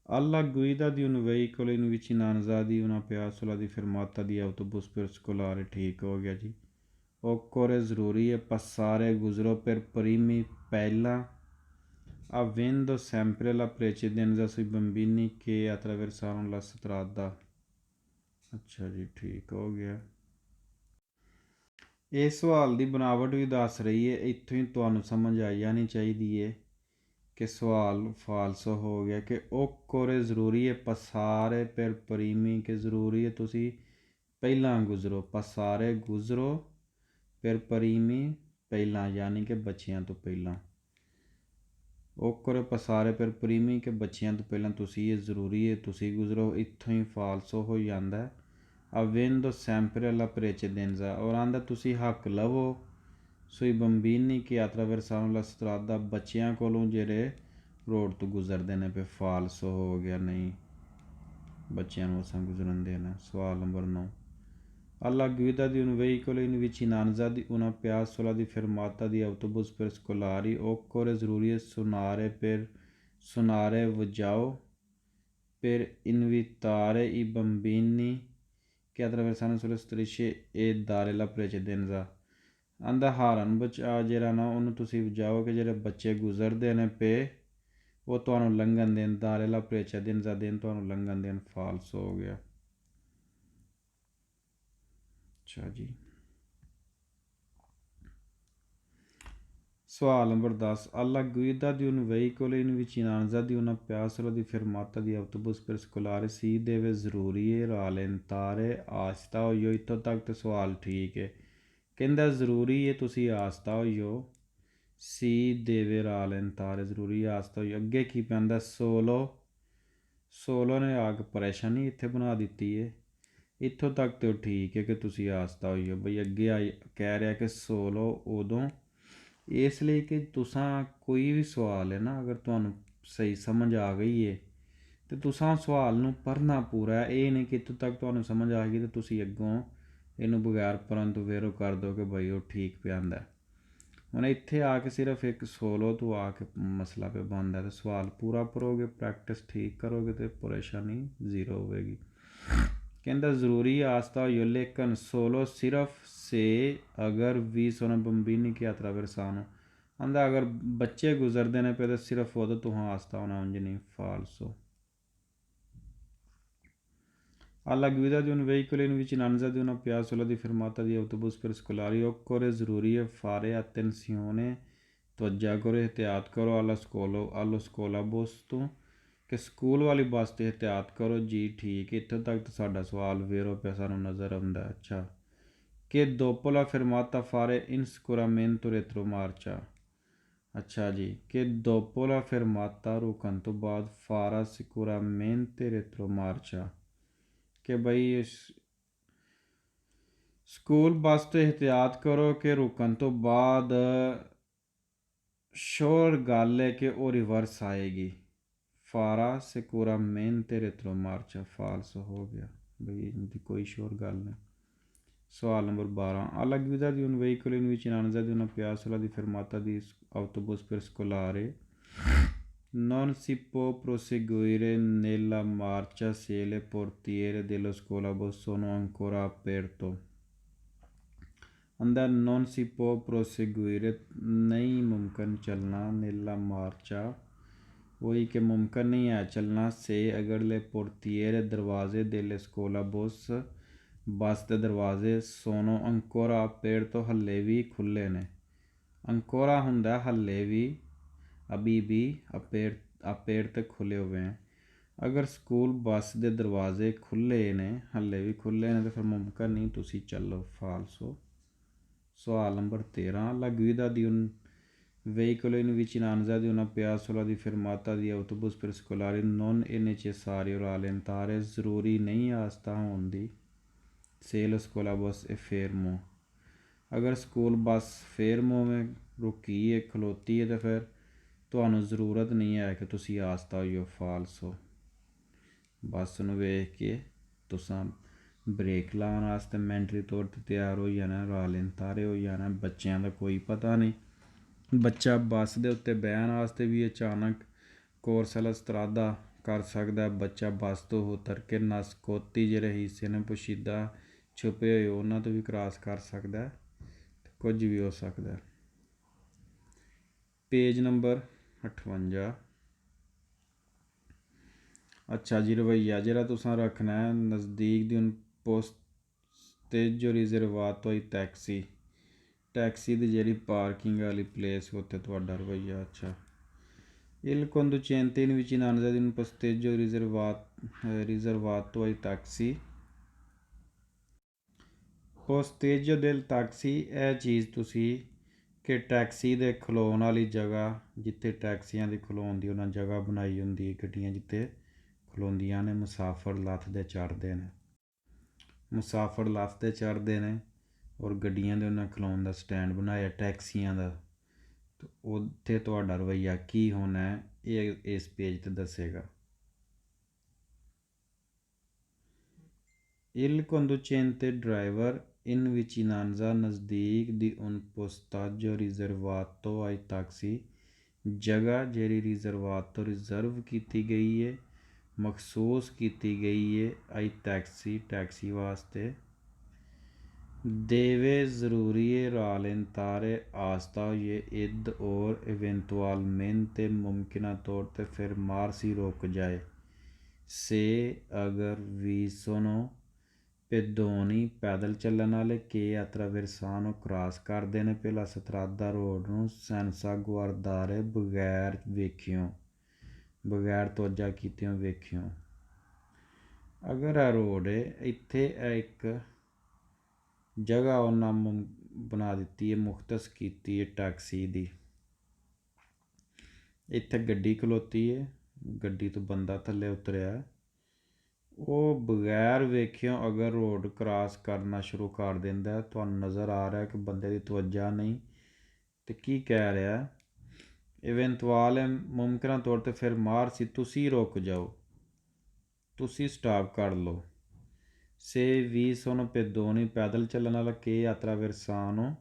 Alla guida di un veicolo in vicinanza di una piazzola di fermata di autobus per scolare, ਠੀਕ ਹੋ ਗਿਆ ਜੀ। occorre ਜ਼ਰੂਰੀ ਹੈ passare ਗੁਜ਼ਰੋ per primi ਪਹਿਲਾਂ, avendo sempre la precedenza sui bambini che attraversano la strada। ਅੱਛਾ ਜੀ, ਠੀਕ ਹੋ ਗਿਆ। ਇਹ ਸਵਾਲ ਦੀ ਬਣਾਵਟ ਵੀ ਦੱਸ ਰਹੀ ਹੈ, ਇੱਥੋਂ ਹੀ ਤੁਹਾਨੂੰ ਸਮਝ ਆ ਜਾਣੀ ਚਾਹੀਦੀ ਹੈ ਕਿ ਸਵਾਲ ਫਾਲਸੋ ਹੋ ਗਿਆ। ਕਿ occorre ਜ਼ਰੂਰੀ ਹੈ passare per primi, ਕਿ ਜ਼ਰੂਰੀ ਹੈ ਤੁਸੀਂ ਪਹਿਲਾਂ ਗੁਜ਼ਰੋ, passare ਗੁਜ਼ਰੋ per primi ਪਹਿਲਾਂ, ਯਾਨੀ ਕਿ ਬੱਚਿਆਂ ਤੋਂ ਪਹਿਲਾਂ। occorre passare per primi ਕਿ ਬੱਚਿਆਂ ਤੋਂ ਪਹਿਲਾਂ ਤੁਸੀਂ, ਇਹ ਜ਼ਰੂਰੀ ਹੈ ਤੁਸੀਂ ਗੁਜ਼ਰੋ, ਇੱਥੋਂ ਹੀ ਫਾਲਸੋ ਹੋ ਜਾਂਦਾ। avendo sempre la precedenza, ਔਰ ਆਂਦਾ ਤੁਸੀਂ ਹੱਕ ਲਵੋ sui bambini che attraversano la strada, ਬੱਚਿਆਂ ਕੋਲੋਂ ਜਿਹੜੇ ਰੋਡ ਤੋਂ ਗੁਜ਼ਰਦੇ ਨੇ ਪਏ, ਫਾਲਸੋ ਹੋ ਗਿਆ, ਨਹੀਂ ਬੱਚਿਆਂ ਨੂੰ ਅਸਾਂ ਗੁਜ਼ਰਨ ਦੇਣਾ। ਸਵਾਲ number 9। alla guida di un veicolo in vicinanza di una piazzola di fermata di autobus per scolari, occorre ਜ਼ਰੂਰੀ ਹੈ suonare ਵਜਾਓ per invitare i bambini che attraversano sulle strisce e dare la precedenza। ਆਂਦਾ ਹਾਰਨ ਬਚਾ ਜਿਹੜਾ ਨਾ, ਉਹਨੂੰ ਤੁਸੀਂ ਵਜਾਓ ਕਿ ਜਿਹੜੇ ਬੱਚੇ ਗੁਜ਼ਰਦੇ ਨੇ ਪਏ ਉਹ ਤੁਹਾਨੂੰ ਲੰਘਣ ਦੇਣ, ਦਾਰੇ ਲਾ precedenza ਦੇਣ, ਤੁਹਾਨੂੰ ਲੰਘਣ ਦੇਣ, ਫਾਲਸ ਹੋ ਗਿਆ। ਅੱਛਾ ਜੀ, ਸਵਾਲ number 10। alla guida di un veicolo in vicinanza di una piazzola di fermata di autobus per scolare si deve ਜ਼ਰੂਰੀ ਹੈ rallentare ਆਸਤਾ ਹੋ ਜਾਓ। ਇੱਥੋਂ ਤੱਕ ਤਾਂ ਸਵਾਲ ਠੀਕ ਹੈ। ਕਹਿੰਦਾ ਜ਼ਰੂਰੀ ਹੈ ਤੁਸੀਂ ਆਸਤਾ ਹੋ ਜਾਓ, ਸੀ ਦੇਵੇ rallentare, ਜ਼ਰੂਰੀ ਆਸਤਾ ਹੋ ਜਾਓ। ਅੱਗੇ ਕੀ ਪੈਂਦਾ, ਸੋਲੋ ਨੇ ਆ ਕੇ ਪਰੇਸ਼ਾਨੀ ਇੱਥੇ ਬਣਾ ਦਿੱਤੀ ਹੈ। ਇੱਥੋਂ ਤੱਕ ਤਾਂ ਠੀਕ ਹੈ ਕਿ ਤੁਸੀਂ ਆਸਤਾ ਹੋ ਜਾਓ। ਬਈ ਅੱਗੇ ਕਹਿ ਰਿਹਾ ਕਿ ਸੋਲੋ ਉਦੋਂ, ਇਸ ਲਈ ਕਿ ਤੁਸਾਂ ਕੋਈ ਵੀ ਸਵਾਲ ਹੈ ਨਾ, ਅਗਰ ਤੁਹਾਨੂੰ ਸਹੀ ਸਮਝ ਆ ਗਈ ਹੈ ਅਤੇ ਤੁਸਾਂ ਸਵਾਲ ਨੂੰ ਪੜ੍ਹਨਾ ਪੂਰਾ, ਇਹ ਨਹੀਂ ਕਿ ਇੱਥੋਂ ਤੱਕ ਤੁਹਾਨੂੰ ਸਮਝ ਆ ਗਈ ਅਤੇ ਤੁਸੀਂ ਅੱਗੋਂ ਇਹਨੂੰ ਬਗੈਰ ਪੜ੍ਹਨ ਤੋਂ ਵੇਰੋ ਕਰ ਦਿਓ ਕਿ ਬਈ ਉਹ ਠੀਕ ਪਿਆ ਆਉਂਦਾ। ਹੁਣ ਇੱਥੇ ਆ ਕੇ ਸਿਰਫ ਇੱਕ ਸੋਲੋ ਤੋਂ ਆ ਕੇ ਮਸਲਾ ਪੇ ਬਣਦਾ, ਅਤੇ ਸਵਾਲ ਪੂਰਾ ਪੜ੍ਹੋਗੇ, ਪ੍ਰੈਕਟਿਸ ਠੀਕ ਕਰੋਗੇ ਅਤੇ ਪਰੇਸ਼ਾਨੀ ਜ਼ੀਰੋ ਹੋਵੇਗੀ। ਕਹਿੰਦਾ ਜ਼ਰੂਰੀ ਆਸਤਾ ਹੋ ਲੇਕਿਨ ਸੋਲੋ ਸਿਰਫ ਸੇ ਅਗਰ ਵੀ ਸੋਨਾ ਬੰਬੀਨੀ ਕੀ attraversano, ਆਂਦਾ ਅਗਰ ਬੱਚੇ ਗੁਜ਼ਰਦੇ ਨੇ ਪਏ ਤਾਂ ਸਿਰਫ ਉਦੋਂ ਤੋਂ ਆਸਤਾ ਹੋਣਾ, ਉਂਝ ਨਹੀਂ, ਫਾਲਸੋ। alla guida di un veicolo in vicinanza di una piazzola di fermata di autobus per scolari, occorre ਜ਼ਰੂਰੀ ਹੈ fare attenzione, ਤਵੱਜਾ ਕਰੋ, ਇਹਤਿਆਤ ਕਰੋ, allo scolabus ਤੋਂ ਕਿ ਸਕੂਲ ਵਾਲੀ ਬੱਸ 'ਤੇ ਇਹਤਿਆਤ ਕਰੋ ਜੀ ਠੀਕ, ਇੱਥੋਂ ਤੱਕ ਤਾਂ ਸਾਡਾ ਸਵਾਲ ਵੇਰੋ ਪਿਆ ਸਾਨੂੰ ਨਜ਼ਰ ਆਉਂਦਾ। ਅੱਛਾ, ਕਿ dopo la fermata fare in sicuramente retromarcia। ਅੱਛਾ ਜੀ, ਕਿ dopo la fermata ਰੁਕਣ ਤੋਂ ਬਾਅਦ farà sicuramente retromarcia, ਕਿ ਬਈ ਸਕੂਲ ਬੱਸ 'ਤੇ ਇਹਤਿਆਤ ਕਰੋ ਕਿ ਰੁਕਣ ਤੋਂ ਬਾਅਦ ਸ਼ੋਰ ਗੱਲ ਹੈ ਕਿ ਉਹ ਰਿਵਰਸ ਆਏਗੀ। farà sicuramente retromarcia ਫਾਲਸ ਹੋ ਗਿਆ ਬਈ ਇਹਦੀ ਕੋਈ ਸ਼ੋਰ ਗੱਲ ਨਹੀਂ। ਸਵਾਲ number 12, alla guida di un veicolo in vicinanza di una piazzola di fermata di autobus per scolare non si può proseguire nella marcia se le portiere dello scolabus sono ancora aperto। अंदर non si può proseguire नहीं मुमकिन चलना, nella marcia वही कि मुमकिन नहीं है चलना, से अगर ले portiere दरवाजे delle scolabus ਬੱਸ ਦੇ ਦਰਵਾਜ਼ੇ ਸੋਨੋ ਅੰਕੋਰਾ ਪੇੜ ਤੋਂ ਹੱਲੇ ਵੀ ਖੁੱਲ੍ਹੇ ਨੇ। ਅੰਕੋਰਾ ਹੁੰਦਾ ਹੱਲੇ ਵੀ, ਅਭੀ ਵੀ ਪੇੜ ਤੇ ਖੁੱਲ੍ਹੇ ਹੋਏ ਹੈ। ਅਗਰ ਸਕੂਲ ਬੱਸ ਦੇ ਦਰਵਾਜ਼ੇ ਖੁੱਲ੍ਹੇ ਨੇ, ਹੱਲੇ ਵੀ ਖੁੱਲ੍ਹੇ ਨੇ, ਤਾਂ ਫਿਰ ਮੁਮਕਿਨ ਨਹੀਂ ਤੁਸੀਂ ਚੱਲੋ, ਫਾਲਸੋ। ਸਵਾਲ number 13, la guida di un veicolo in vicinanza di una piazzola di fermata di autobus per scolari non è necessario rallentare, ਜ਼ਰੂਰੀ ਨਹੀਂ ਆਸਤਾ ਹੋਣ ਦੀ। से lo scolabus è fermo, अगर स्कूल बस फेरमो में रुकी है खलोती है तो फिर ਤੁਹਾਨੂੰ ਜ਼ਰੂਰਤ ਨਹੀਂ ਹੈ ਕਿ ਤੁਸੀਂ ਆਸਤਾ ਹੋਈਓ, ਫਾਲਸ ਹੋ। ਬੱਸ ਨੂੰ ਵੇਖ ਕੇ ਤੁਸੀਂ ਬ੍ਰੇਕ ਲਾਉਣ ਵਾਸਤੇ ਮੈਂਟਲੀ ਤੌਰ 'ਤੇ ਤਿਆਰ ਹੋ ਜਾਣਾ, ਰਾਲੇਂਤਾਰੇ ਹੋ ਜਾਣਾ। ਬੱਚਿਆਂ ਦਾ ਕੋਈ ਪਤਾ ਨਹੀਂ, ਬੱਚਾ ਬੱਸ ਦੇ ਉੱਤੇ ਬਹਿਣ ਵਾਸਤੇ ਵੀ ਅਚਾਨਕ ਕੋਰਸਲ ਸਤਰਾਦਾ ਕਰ ਸਕਦਾ। ਬੱਚਾ ਬੱਸ ਤੋਂ ਉਤਰ ਕੇ ਨਸਕੋਤੀ ਜਿਹੜੇ ਹਿੱਸੇ ਨੇ ਪੁਸ਼ੀਦਾ ਛੁਪੇ ਹੋਏ ਉਹਨਾਂ ਤੋਂ ਵੀ ਕ੍ਰਾਸ ਕਰ ਸਕਦਾ, ਕੁਝ ਵੀ ਹੋ ਸਕਦਾ। Page number 58। ਅੱਛਾ ਜੀ, ਰਵੱਈਆ ਜਿਹੜਾ ਤੁਸੀਂ ਰੱਖਣਾ ਹੈ ਨਜ਼ਦੀਕ ਦੀ un posteggio riservato ai taxi, taxi ਦੀ ਜਿਹੜੀ ਪਾਰਕਿੰਗ ਵਾਲੀ ਪਲੇਸ ਉੱਥੇ ਤੁਹਾਡਾ ਰਵੱਈਆ। ਅੱਛਾ, il conducente in vicinanza di un posteggio riservato ai taxi, ਪੋਸਟੇਜੋ del taxi ਇਹ ਚੀਜ਼ ਤੁਸੀਂ ਕਿ ਟੈਕਸੀ ਦੇ ਖਲੋਣ ਵਾਲੀ ਜਗ੍ਹਾ, ਜਿੱਥੇ ਟੈਕਸੀਆਂ ਦੀ ਖਲੋਣ ਦੀ ਉਹਨਾਂ ਜਗ੍ਹਾ ਬਣਾਈ ਹੁੰਦੀ ਹੈ, ਗੱਡੀਆਂ ਜਿੱਥੇ ਖਲੋਂਦੀਆਂ ਨੇ, ਮੁਸਾਫਰ ਲੱਥਦੇ ਚੜ੍ਹਦੇ ਨੇ, ਮੁਸਾਫਰ ਲੱਥਦੇ ਚੜ੍ਹਦੇ ਨੇ, ਔਰ ਗੱਡੀਆਂ ਦੇ ਉਹਨਾਂ ਖਲੋਣ ਦਾ ਸਟੈਂਡ ਬਣਾਇਆ ਟੈਕਸੀਆਂ ਦਾ। ਉੱਥੇ ਤੁਹਾਡਾ ਰਵੱਈਆ ਕੀ ਹੋਣਾ ਹੈ ਇਹ ਇਸ ਪੇਜ 'ਤੇ ਦੱਸੇਗਾ। Il conducente driver in vicinanza ਨਜ਼ਦੀਕ ਦੀ un postaggio riservato ai taxi, ਜਗ੍ਹਾ ਜਿਹੜੀ ਰਿਜ਼ਰਵਾਤੋ ਰਿਜ਼ਰਵ ਕੀਤੀ ਗਈ ਹੈ, ਮਖਸੂਸ ਕੀਤੀ ਗਈ ਹੈ, ai taxi ਟੈਕਸੀ ਵਾਸਤੇ। deve ਜ਼ਰੂਰੀ ਹੈ rallentare ਆਸਤਾ ਹੋਈਏ id और eventualmente ਮੁਮਕਿਨਾ ਤੌਰ 'ਤੇ fermarsi ਰੁਕ ਜਾਏ, se ਅਗਰ vi sono pedoni ਪੈਦਲ ਚੱਲਣ ਵਾਲੇ che attraversano ਕ੍ਰਾਸ ਕਰਦੇ ਨੇ ਪਹਿਲਾ ਸਤਰਾਦਾ ਰੋਡ ਨੂੰ senza guardare ਬਗੈਰ ਵੇਖਿਓ, ਬਗੈਰ ਤੋਜਾ ਕੀਤਿਆਂ ਵੇਖਿਓ। ਅਗਰ ਇਹ ਰੋਡ ਹੈ ਇੱਥੇ ਇਹ ਇੱਕ ਜਗ੍ਹਾ ਉਹਨਾਂ ਬਣਾ ਦਿੱਤੀ ਹੈ, ਮੁਖਤਸ ਕੀਤੀ ਹੈ ਟੈਕਸੀ ਦੀ। ਇੱਥੇ ਗੱਡੀ ਖਲੋਤੀ ਹੈ, ਗੱਡੀ ਤੋਂ ਬੰਦਾ ਥੱਲੇ ਉਤਰਿਆ, ਉਹ ਬਗੈਰ ਵੇਖਿਓ ਅਗਰ ਰੋਡ ਕ੍ਰਾਸ ਕਰਨਾ ਸ਼ੁਰੂ ਕਰ ਦਿੰਦਾ, ਤੁਹਾਨੂੰ ਨਜ਼ਰ ਆ ਰਿਹਾ ਕਿ ਬੰਦੇ ਦੀ ਤਵੱਜਾ ਨਹੀਂ, ਅਤੇ ਕੀ ਕਹਿ ਰਿਹਾ ਇਵੈਂਤੁਆਲ ਮੁਮਕਿਨਾ ਤੌਰ 'ਤੇ ਫਿਰ ਮਾਰ ਸੀ ਤੁਸੀਂ ਰੁਕ ਜਾਓ, ਤੁਸੀਂ ਸਟਾਪ ਕਰ ਲਓ। ਸੇ ਵੀ ਸੋਨੋ ਪੈਦੋਨੀ ਪੈਦਲ ਚੱਲਣ ਵਾਲਾ ਕਿ ਯਾਤਰਾ ਵਿਰਸਾਨੋ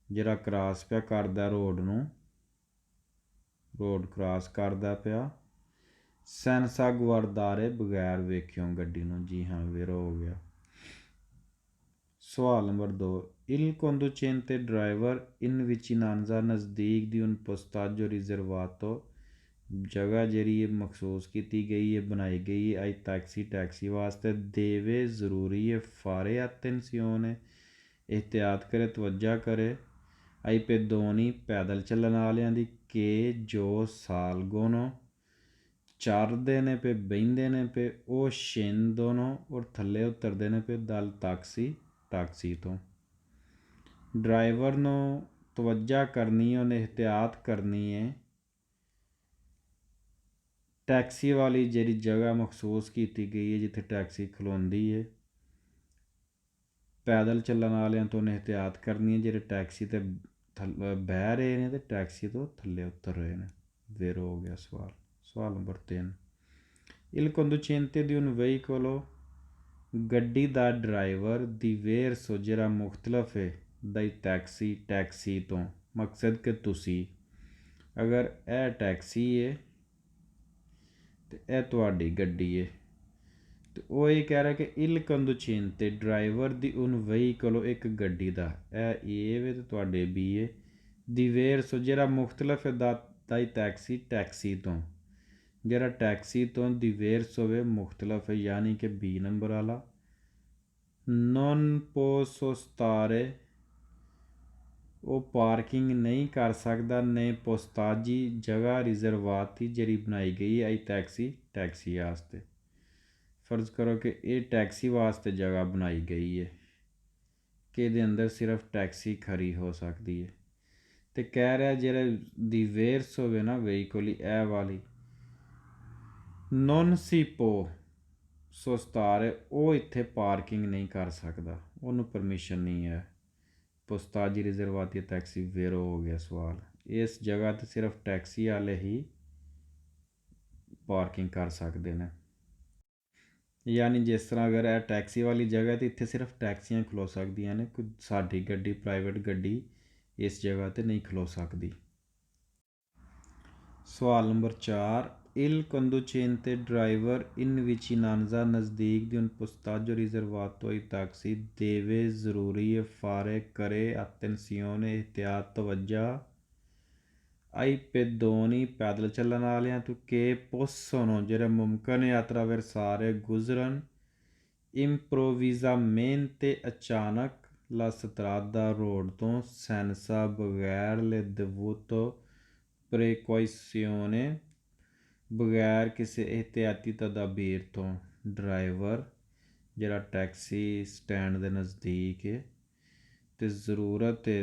ਜਿਹੜਾ ਕ੍ਰਾਸ ਪਿਆ ਕਰਦਾ ਰੋਡ ਨੂੰ, ਰੋਡ ਕ੍ਰਾਸ ਕਰਦਾ ਪਿਆ, ਸੈਨਸਾ ਗੁਆਰਦਾਰੇ ਬਗੈਰ ਵੇਖਿਓ ਗੱਡੀ ਨੂੰ, ਜੀ ਹਾਂ ਵੇਰੋ ਹੋ ਗਿਆ। ਸਵਾਲ number 2, il conducente driver in vicinanza ਨਜ਼ਦੀਕ ਦੀ un postaggio riservato, ਜਗ੍ਹਾ ਜਿਹੜੀ ਹੈ ਮਖਸੂਸ ਕੀਤੀ ਗਈ ਹੈ, ਬਣਾਈ ਗਈ ਹੈ ai taxi ਟੈਕਸੀ ਵਾਸਤੇ, ਦੇਵੇ ਜ਼ਰੂਰੀ ਹੈ fare attenzione ਇਹਤਿਆਤ ਕਰੇ ਤਵੱਜਾ ਕਰੇ, ai pedoni ਪੈਦਲ ਚੱਲਣ ਵਾਲਿਆਂ ਦੀ, ਕਿ ਜੋ salgono ਚੜ੍ਹਦੇ ਨੇ ਪਏ, ਬਹਿੰਦੇ ਨੇ ਪਏ, ਉਹ ਛਿੰਦੋ ਨੂੰ ਔਰ ਥੱਲੇ ਉਤਰਦੇ ਨੇ ਪਏ ਦਲ ਟੈਕਸੀ ਤੋਂ। ਡਰਾਈਵਰ ਨੂੰ ਤਵੱਜਾ ਕਰਨੀ, ਉਹਨੇ ਇਹਤਿਆਤ ਕਰਨੀ ਹੈ। ਟੈਕਸੀ ਵਾਲੀ ਜਿਹੜੀ ਜਗ੍ਹਾ ਮਖਸੂਸ ਕੀਤੀ ਗਈ ਹੈ ਜਿੱਥੇ ਟੈਕਸੀ ਖਲੋਂਦੀ ਹੈ, ਪੈਦਲ ਚੱਲਣ ਵਾਲਿਆਂ ਤੋਂ ਉਹਨੇ ਇਹਤਿਆਤ ਕਰਨੀ ਹੈ ਜਿਹੜੇ ਟੈਕਸੀ 'ਤੇ ਬਹਿ ਰਹੇ ਨੇ ਅਤੇ ਟੈਕਸੀ ਤੋਂ ਥੱਲੇ ਉਤਰ ਰਹੇ ਨੇ। ਜ਼ੀਰੋ ਹੋ ਗਿਆ ਸਵਾਲ number 3। Il conducente di un veicolo, ਗੱਡੀ ਦਾ ਡਰਾਈਵਰ, ਦੀ verso ਜਿਹੜਾ ਮੁਖਤਲਫ ਹੈ ਦਾ ਟੈਕਸੀ ਤੋਂ, ਮਕਸਦ ਕਿ ਤੁਸੀਂ, ਅਗਰ ਇਹ ਟੈਕਸੀ ਹੈ ਅਤੇ ਇਹ ਤੁਹਾਡੀ ਗੱਡੀ ਹੈ, ਅਤੇ ਉਹ ਇਹ ਕਹਿ ਰਿਹਾ ਕਿ il conducente ਡਰਾਈਵਰ ਦੀ un veicolo ਇੱਕ ਗੱਡੀ ਦਾ, ਇਹ ਏ ਵੇ ਅਤੇ ਤੁਹਾਡੇ ਬੀ ਹੈ, ਦੀ verso ਜਿਹੜਾ ਮੁਖਤਲਫ ਹੈ ਦਾ ਟੈਕਸੀ ਤੋਂ, ਜਿਹੜਾ ਟੈਕਸੀ ਤੋਂ ਦੀ verso ਹੋਵੇ ਮੁਖਤਲਫ ਹੈ, ਯਾਨੀ ਕਿ ਬੀ ਨੰਬਰ ਵਾਲਾ। non posso stare, ਉਹ ਪਾਰਕਿੰਗ ਨਹੀਂ ਕਰ ਸਕਦਾ, ਨੇ ਪੋਸਤਾਜੀ ਜਗ੍ਹਾ ਰਿਜ਼ਰਵਾਤੀ ਜਿਹੜੀ ਬਣਾਈ ਗਈ ਹੈ ਟੈਕਸੀ ਵਾਸਤੇ। ਫਰਜ਼ ਕਰੋ ਕਿ ਇਹ ਟੈਕਸੀ ਵਾਸਤੇ ਜਗ੍ਹਾ ਬਣਾਈ ਗਈ ਹੈ ਕਿ ਇਹਦੇ ਅੰਦਰ ਸਿਰਫ ਟੈਕਸੀ ਖੜੀ ਹੋ ਸਕਦੀ ਹੈ, ਅਤੇ ਕਹਿ ਰਿਹਾ ਜਿਹੜਾ ਦੀ verso ਹੋਵੇ ਨਾ ਵਹੀਕਲ ਇਹ ਵਾਲੀ, non si può sostare, ਉਹ ਇੱਥੇ ਪਾਰਕਿੰਗ ਨਹੀਂ ਕਰ ਸਕਦਾ, ਉਹਨੂੰ ਪਰਮਿਸ਼ਨ ਨਹੀਂ ਹੈ। ਪੋਸਤਾਜੀ ਰਿਜ਼ਰਵਾਤੀ ਟੈਕਸੀ, ਜ਼ੀਰੋ ਹੋ ਗਿਆ ਸਵਾਲ। ਇਸ ਜਗ੍ਹਾ 'ਤੇ ਸਿਰਫ ਟੈਕਸੀ ਵਾਲੇ ਹੀ ਪਾਰਕਿੰਗ ਕਰ ਸਕਦੇ ਨੇ, ਯਾਨੀ ਜਿਸ ਤਰ੍ਹਾਂ ਅਗਰ ਇਹ ਟੈਕਸੀ ਵਾਲੀ ਜਗ੍ਹਾ 'ਤੇ ਇੱਥੇ ਸਿਰਫ ਟੈਕਸੀਆਂ ਖਲੋ ਸਕਦੀਆਂ ਨੇ, ਕੋਈ ਸਾਡੀ ਗੱਡੀ ਪ੍ਰਾਈਵੇਟ ਗੱਡੀ ਇਸ ਜਗ੍ਹਾ 'ਤੇ ਨਹੀਂ ਖਲੋ ਸਕਦੀ। ਸਵਾਲ number 4। il conducente driver in vicinanza ਨਜ਼ਦੀਕ di un postaggio riservato ai taxi deve ਜ਼ਰੂਰੀ ਹੈ fare ਕਰੇ attenzione ਇਹਤਿਆਤ ਤਵੱਜਾ ai pedoni ਪੈਦਲ ਚੱਲਣ ਵਾਲਿਆਂ ਤੋਂ che possono ਜਿਹੜੇ ਮੁਮਕਿਨ ਹੈ attraversare ਗੁਜ਼ਰਨ improvvisamente ਅਚਾਨਕ la strada ਰੋਡ ਤੋਂ senza ਬਗੈਰ le dovuto precauzione ਬਗੈਰ ਕਿਸੇ ਇਹਤਿਆਤੀ ਤਦਾਬੀਰ ਤੋਂ। ਡਰਾਈਵਰ ਜਿਹੜਾ ਟੈਕਸੀ ਸਟੈਂਡ ਦੇ ਨਜ਼ਦੀਕ ਹੈ ਅਤੇ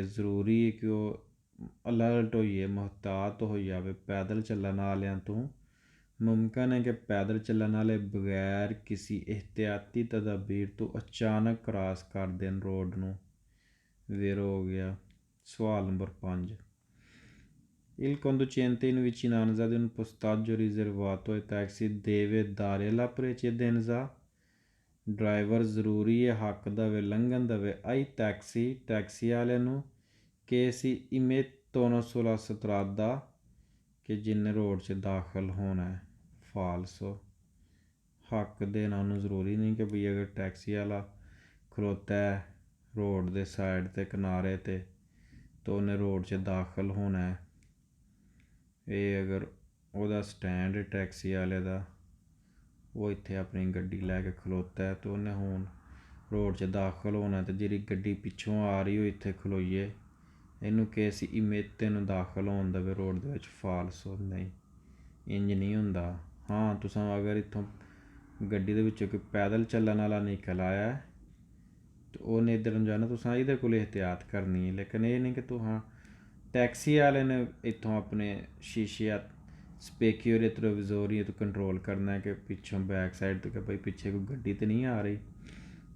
ਜ਼ਰੂਰੀ ਹੈ ਕਿ ਉਹ ਅਲਰਟ ਹੋਈਏ, ਮੁਹਤਾਤ ਹੋ ਜਾਵੇ ਪੈਦਲ ਚੱਲਣ ਵਾਲਿਆਂ ਤੋਂ। ਮੁਮਕਿਨ ਹੈ ਕਿ ਪੈਦਲ ਚੱਲਣ ਵਾਲੇ ਬਗੈਰ ਕਿਸੇ ਇਹਤਿਆਤੀ ਤਦਾਬੀਰ ਤੋਂ ਅਚਾਨਕ ਕ੍ਰਾਸ ਕਰ ਦੇਣ ਰੋਡ ਨੂੰ। ਜ਼ੀਰੋ ਹੋ ਗਿਆ ਸਵਾਲ number 5। il conducente in vicinanza di un postaggio riservato ai taxi deve dare la precedenza, driver ਜ਼ਰੂਰੀ ਹੈ ਹੱਕ ਦੇਵੇ ਲੰਘਣ ਦੇਵੇ ai ਟੈਕਸੀ ਵਾਲਿਆਂ ਨੂੰ ਕਿ ਅਸੀਂ immettono sulla strada, ਕਿ ਜਿੰਨੇ ਰੋਡ 'ਚ ਦਾਖਲ ਹੋਣਾ ਹੈ। ਫਾਲਸੋ, ਹੱਕ ਦੇਣਾ ਉਹਨੂੰ ਜ਼ਰੂਰੀ ਨਹੀਂ ਕਿ ਬਈ ਅਗਰ ਟੈਕਸੀ ਵਾਲਾ ਖਲੋਤਾ ਹੈ ਰੋਡ ਦੇ ਸਾਈਡ 'ਤੇ ਕਿਨਾਰੇ 'ਤੇ ਤਾਂ ਉਹਨੇ ਰੋਡ 'ਚ ਦਾਖਲ ਹੋਣਾ ਹੈ। ਇਹ ਅਗਰ ਉਹਦਾ ਸਟੈਂਡ ਟੈਕਸੀ ਵਾਲੇ ਦਾ, ਉਹ ਇੱਥੇ ਆਪਣੀ ਗੱਡੀ ਲੈ ਕੇ ਖਲੋਤਾ ਹੈ ਅਤੇ ਉਹਨੇ ਹੁਣ ਰੋਡ 'ਚ ਦਾਖਲ ਹੋਣਾ, ਅਤੇ ਜਿਹੜੀ ਗੱਡੀ ਪਿੱਛੋਂ ਆ ਰਹੀ ਉਹ ਇੱਥੇ ਖਲੋਈਏ, ਇਹਨੂੰ ਕਿ ਅਸੀਂ ਇਮੇਤੇ ਨੂੰ ਦਾਖਲ ਹੋਣ ਦੇਵੇ ਰੋਡ ਦੇ ਵਿੱਚ। ਫਾਲਸੋ, ਨਹੀਂ, ਇੰਝ ਨਹੀਂ ਹੁੰਦਾ। ਹਾਂ, ਤੁਸੀਂ ਅਗਰ ਇੱਥੋਂ ਗੱਡੀ ਦੇ ਵਿੱਚੋਂ ਕੋਈ ਪੈਦਲ ਚੱਲਣ ਵਾਲਾ ਨਿਕਲ ਆਇਆ ਅਤੇ ਉਹਨੇ ਇੱਧਰ ਨੂੰ ਜਾਣਾ, ਤੁਸੀਂ ਇਹਦੇ ਕੋਲ ਇਹਤਿਆਤ ਕਰਨੀ ਹੈ। ਲੇਕਿਨ ਇਹ ਨਹੀਂ ਕਿ ਟੈਕਸੀ ਵਾਲੇ ਨੇ ਇੱਥੋਂ ਆਪਣੇ ਸ਼ੀਸ਼ੇ ਸਪੇਕਿਓ ਰਿਟਰੋਵਿਜ਼ੋਰੀ ਤੋਂ ਕੰਟਰੋਲ ਕਰਨਾ ਕਿ ਪਿੱਛੋਂ ਬੈਕ ਸਾਈਡ ਤੋਂ ਕਿ ਭਾਈ ਪਿੱਛੇ ਕੋਈ ਗੱਡੀ ਤਾਂ ਨਹੀਂ ਆ ਰਹੀ।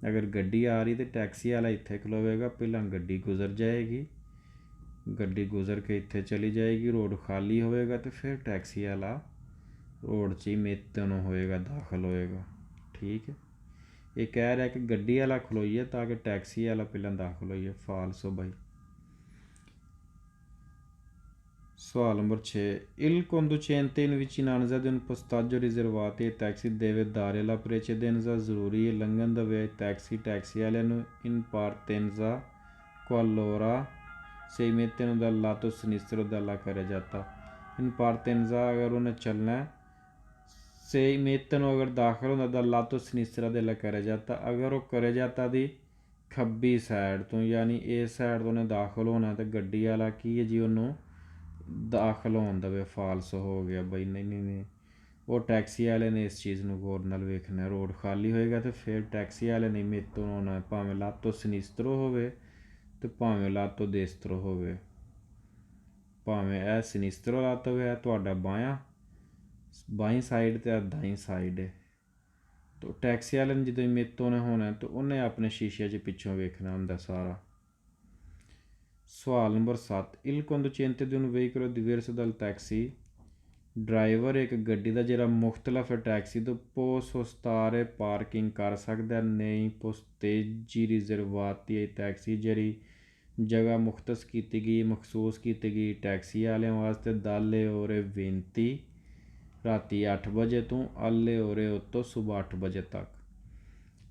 ਅਗਰ ਗੱਡੀ ਆ ਰਹੀ ਤਾਂ ਟੈਕਸੀ ਵਾਲਾ ਇੱਥੇ ਖਲੋਵੇਗਾ, ਪਹਿਲਾਂ ਗੱਡੀ ਗੁਜ਼ਰ ਜਾਏਗੀ, ਗੱਡੀ ਗੁਜ਼ਰ ਕੇ ਇੱਥੇ ਚਲੀ ਜਾਏਗੀ, ਰੋਡ ਖਾਲੀ ਹੋਵੇਗਾ ਅਤੇ ਫਿਰ ਟੈਕਸੀ ਵਾਲਾ ਰੋਡ 'ਚ ਹੀ ਮੇਤਨ ਹੋਏਗਾ, ਦਾਖਲ ਹੋਏਗਾ। ਠੀਕ ਹੈ, ਇਹ ਕਹਿ ਰਿਹਾ ਕਿ ਗੱਡੀ ਵਾਲਾ ਖਲੋਈਏ ਤਾਂ ਕਿ ਟੈਕਸੀ ਵਾਲਾ ਪਹਿਲਾਂ ਦਾਖਲ ਹੋਈਏ। ਫਾਲਸੋ ਬਾਈ। ਸਵਾਲ number 6। il conducente in vicinanza di un postaggio riservato ai taxi deve dare la precedenza, ਜ਼ਰੂਰੀ ਹੈ ਲੰਘਣ ਦੇਵੇ ਟੈਕਸੀ ਵਾਲਿਆਂ ਨੂੰ in partenza qualora se mettono dal lato sinistro della carreggiata। in partenza ਅਗਰ ਉਹਨੇ ਚੱਲਣਾ, se mettono ਅਗਰ ਦਾਖਲ ਹੁੰਦਾ dal lato sinistra della carreggiata, ਅਗਰ ਉਹ carreggiata ਦੀ ਖੱਬੀ ਸਾਈਡ ਤੋਂ, ਯਾਨੀ ਇਸ ਸਾਈਡ ਤੋਂ ਉਹਨੇ ਦਾਖਲ ਹੋਣਾ ਅਤੇ ਗੱਡੀ ਵਾਲਾ ਕੀ ਹੈ ਜੀ ਉਹਨੂੰ ਦਾਖਲ ਹੋਣ ਦੇਵੇ। ਫਾਲਸ ਹੋ ਗਿਆ ਬਈ। ਨਹੀਂ, ਉਹ ਟੈਕਸੀ ਵਾਲੇ ਨੇ ਇਸ ਚੀਜ਼ ਨੂੰ ਗੌਰ ਨਾਲ ਵੇਖਣਾ। ਰੋਡ ਖਾਲੀ ਹੋਏਗਾ ਤੇ ਫਿਰ ਟੈਕਸੀ ਵਾਲੇ ਨੇ ਮੇਰੇ ਤੋਂ ਆਉਣਾ, ਭਾਵੇਂ ਲੱਤ ਤੋਂ ਸਨਿਸਤਰੋ ਹੋਵੇ ਤੇ ਭਾਵੇਂ ਲੱਤ ਤੋਂ ਦੇਸਤਰੋ ਹੋਵੇ। ਭਾਵੇਂ ਇਹ ਸਨਿਸਤਰੋ ਲੱਤ ਹੋਵੇ, ਤੁਹਾਡਾ ਬਾਈਂ ਸਾਈਡ ਤੇ ਦਾਈਂ ਸਾਈਡ ਹੈ। ਤਾਂ ਟੈਕਸੀ ਵਾਲੇ ਨੇ ਜਦੋਂ ਮੇਰੇ ਤੋਂ ਨੇ ਹੋਣਾ ਤਾਂ ਉਹਨੇ ਆਪਣੇ ਸ਼ੀਸ਼ੇ 'ਚ ਪਿੱਛੋਂ ਵੇਖਣਾ ਹੁੰਦਾ ਸਾਰਾ। ਸਵਾਲ number 7, il conducente di un veicolo diverso dal taxi, driver ਇੱਕ ਗੱਡੀ ਦਾ ਜਿਹੜਾ ਮੁਖਤਲਫ ਟੈਕਸੀ ਤੋਂ ਪੋਸਟਾਰੇ ਪਾਰਕਿੰਗ ਕਰ ਸਕਦਾ ਨਹੀਂ। ਪੋਸਤੇਜੀ ਰਿਜ਼ਰਵਾਤੀ ਟੈਕਸੀ ਜਿਹੜੀ ਜਗ੍ਹਾ ਮਖਸੂਸ ਕੀਤੀ ਗਈ ਟੈਕਸੀ ਵਾਲਿਆਂ ਵਾਸਤੇ ਦਾਲੇ ਔਰੇ ਬੇਨਤੀ ਰਾਤੀ 8 ਵਜੇ ਤੋਂ ਅੱਲੇ ਔਰੇ ਉੱਤੋਂ ਸੁਬਾਹ 8 ਵਜੇ ਤੱਕ।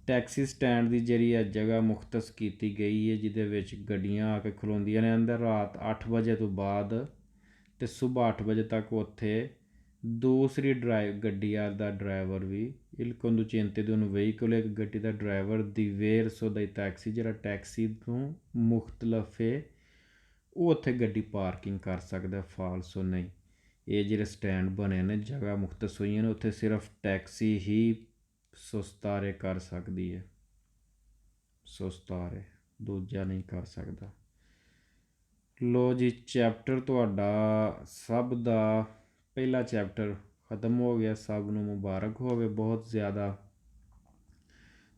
ਟੈਕਸੀ ਸਟੈਂਡ ਦੀ ਜਿਹੜੀ ਹੈ ਜਗ੍ਹਾ ਮੁਖਤਸ ਕੀਤੀ ਗਈ ਹੈ ਜਿਹਦੇ ਵਿੱਚ ਗੱਡੀਆਂ ਆ ਕੇ ਖਲੋਂਦੀਆਂ ਨੇ ਅੰਦਰ ਰਾਤ 8 ਵਜੇ ਤੋਂ ਬਾਅਦ ਅਤੇ ਸੁਬਾਹ 8 ਵਜੇ ਤੱਕ। ਉੱਥੇ ਦੂਸਰੀ ਗੱਡੀ ਦਾ ਡਰਾਈਵਰ ਵੀ il conducente di un veicolo, ਇੱਕ ਗੱਡੀ ਦਾ ਡਰਾਈਵਰ diverso dai taxi, ਜਿਹੜਾ ਟੈਕਸੀ ਤੋਂ ਮੁਖਤਲਫ ਹੈ, ਉਹ ਉੱਥੇ ਗੱਡੀ ਪਾਰਕਿੰਗ ਕਰ ਸਕਦਾ, ਫਾਲਸੋ ਨਹੀਂ। ਇਹ ਜਿਹੜੇ ਸਟੈਂਡ ਬਣੇ ਨੇ ਜਗ੍ਹਾ ਮੁਖਤਸ ਹੋਈਆਂ ਨੇ ਉੱਥੇ ਸਿਰਫ ਟੈਕਸੀ ਹੀ ਸੁਸਤਾਰੇ ਕਰ ਸਕਦੀ ਹੈ, ਸੁਸਤਾਰੇ, ਦੂਜਾ ਨਹੀਂ ਕਰ ਸਕਦਾ। ਲੋ ਜੀ, ਚੈਪਟਰ ਤੁਹਾਡਾ ਸਭ ਦਾ ਪਹਿਲਾ ਚੈਪਟਰ ਖ਼ਤਮ ਹੋ ਗਿਆ। ਸਭ ਨੂੰ ਮੁਬਾਰਕ ਹੋਵੇ। ਬਹੁਤ ਜ਼ਿਆਦਾ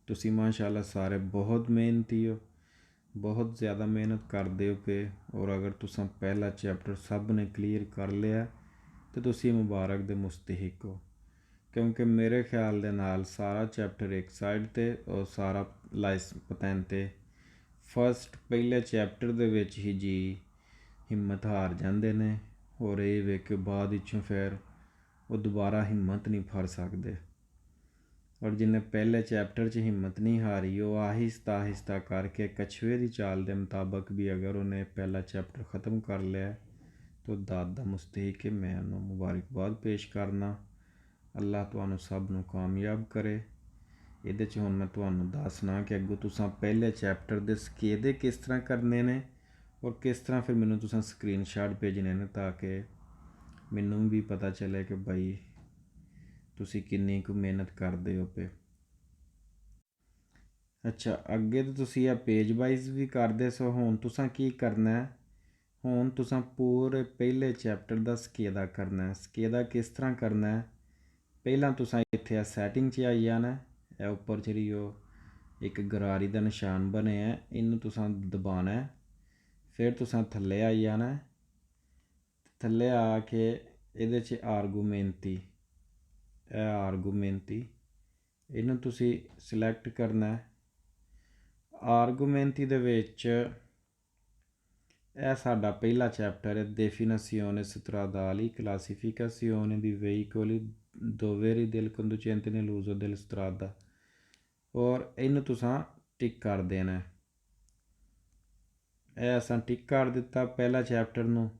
ਤੁਸੀਂ ਮਾਸ਼ਾਅੱਲਾ ਸਾਰੇ ਬਹੁਤ ਮਿਹਨਤੀ ਹੋ, ਬਹੁਤ ਜ਼ਿਆਦਾ ਮਿਹਨਤ ਕਰਦੇ ਹੋ ਪਏ। ਔਰ ਅਗਰ ਤੁਸੀਂ ਪਹਿਲਾ ਚੈਪਟਰ ਸਭ ਨੇ ਕਲੀਅਰ ਕਰ ਲਿਆ ਤਾਂ ਤੁਸੀਂ ਮੁਬਾਰਕ ਦੇ ਮੁਸਤਹਿਕ ਹੋ, ਕਿਉਂਕਿ ਮੇਰੇ ਖਿਆਲ ਦੇ ਨਾਲ ਸਾਰਾ ਚੈਪਟਰ ਇੱਕ ਸਾਈਡ 'ਤੇ ਔਰ ਸਾਰਾ ਲਾਈਸ ਪਤੈਨ 'ਤੇ ਪਹਿਲੇ ਚੈਪਟਰ ਦੇ ਵਿੱਚ ਹੀ ਜੀ ਹਿੰਮਤ ਹਾਰ ਜਾਂਦੇ ਨੇ। ਔਰ ਇਹ ਵੇਖ ਕੇ ਬਾਅਦ ਵਿੱਚੋਂ ਫਿਰ ਉਹ ਦੁਬਾਰਾ ਹਿੰਮਤ ਨਹੀਂ ਫੜ ਸਕਦੇ। ਔਰ ਜਿਹਨੇ ਪਹਿਲੇ ਚੈਪਟਰ 'ਚ ਹਿੰਮਤ ਨਹੀਂ ਹਾਰੀ ਉਹ ਆਹਿਸਤਾ ਆਹਿਸਤਾ ਕਰਕੇ ਕਛੂਏ ਦੀ ਚਾਲ ਦੇ ਮੁਤਾਬਕ ਵੀ ਅਗਰ ਉਹਨੇ ਪਹਿਲਾ ਚੈਪਟਰ ਖ਼ਤਮ ਕਰ ਲਿਆ ਤਾਂ ਦਾਦ ਦਾ ਮੁਸਤਹਿਕ ਹੈ। ਮੈਂ ਉਹਨੂੰ ਮੁਬਾਰਕਬਾਦ ਪੇਸ਼ ਕਰਨਾ। ਅੱਲਾਹ ਤੁਹਾਨੂੰ ਸਭ ਨੂੰ ਕਾਮਯਾਬ ਕਰੇ। ਇਹਦੇ 'ਚ ਹੁਣ ਮੈਂ ਤੁਹਾਨੂੰ ਦੱਸਣਾ ਕਿ ਅੱਗੋਂ ਤੁਸੀਂ ਪਹਿਲੇ ਚੈਪਟਰ ਦੇ ਸਕੇਦੇ ਕਿਸ ਤਰ੍ਹਾਂ ਕਰਨੇ ਨੇ ਔਰ ਕਿਸ ਤਰ੍ਹਾਂ ਫਿਰ ਮੈਨੂੰ ਤੁਸੀਂ ਸਕਰੀਨਸ਼ਾਟ ਭੇਜਣੇ ਨੇ ਤਾਂ ਕਿ ਮੈਨੂੰ ਵੀ ਪਤਾ ਚੱਲੇ ਕਿ ਭਾਈ ਤੁਸੀਂ ਕਿੰਨੀ ਕੁ ਮਿਹਨਤ ਕਰਦੇ ਹੋ ਪਏ। ਅੱਛਾ, ਅੱਗੇ ਤਾਂ ਤੁਸੀਂ ਇਹ ਪੇਜ ਵਾਈਜ਼ ਵੀ ਕਰਦੇ ਸੋ। ਹੁਣ ਤੁਸੀਂ ਕੀ ਕਰਨਾ, ਹੁਣ ਤੁਸੀਂ ਪੂਰੇ ਪਹਿਲੇ ਚੈਪਟਰ ਦਾ ਸਕੇਦਾ ਕਰਨਾ। ਸਕੇਦਾ ਕਿਸ ਤਰ੍ਹਾਂ ਕਰਨਾ, ਪਹਿਲਾਂ ਤੁਸੀਂ ਇੱਥੇ ਸੈਟਿੰਗ 'ਚ ਆਈ ਜਾਣਾ। ਇਹ ਉੱਪਰ ਜਿਹੜੀ ਉਹ ਇੱਕ ਗਰਾਰੀ ਦਾ ਨਿਸ਼ਾਨ ਬਣਿਆ ਇਹਨੂੰ ਤੁਸੀਂ ਦਬਾਉਣਾ। ਫਿਰ ਤੁਸੀਂ ਥੱਲੇ ਆਈ ਜਾਣਾ। ਥੱਲੇ ਆ ਕੇ ਇਹਦੇ 'ਚ ਆਰਗੂਮੈਂਤੀ, ਇਹ ਆਰਗੂਮੈਂਤੀ ਇਹਨੂੰ ਤੁਸੀਂ ਸਿਲੈਕਟ ਕਰਨਾ। ਆਰਗੂਮੈਂਤੀ ਦੇ ਵਿੱਚ ਇਹ ਸਾਡਾ ਪਹਿਲਾ ਚੈਪਟਰ ਹੈ definizione stradali, classificazione di veicoli, doveri del conducente nell'uso della strada। ਔਰ ਇਹਨੂੰ ਤੁਸੀਂ ਟਿਕ ਕਰ ਦੇਣਾ। ਇਹ ਅਸਾਂ ਟਿਕ ਕਰ ਦਿੱਤਾ ਪਹਿਲਾ ਚੈਪਟਰ ਨੂੰ।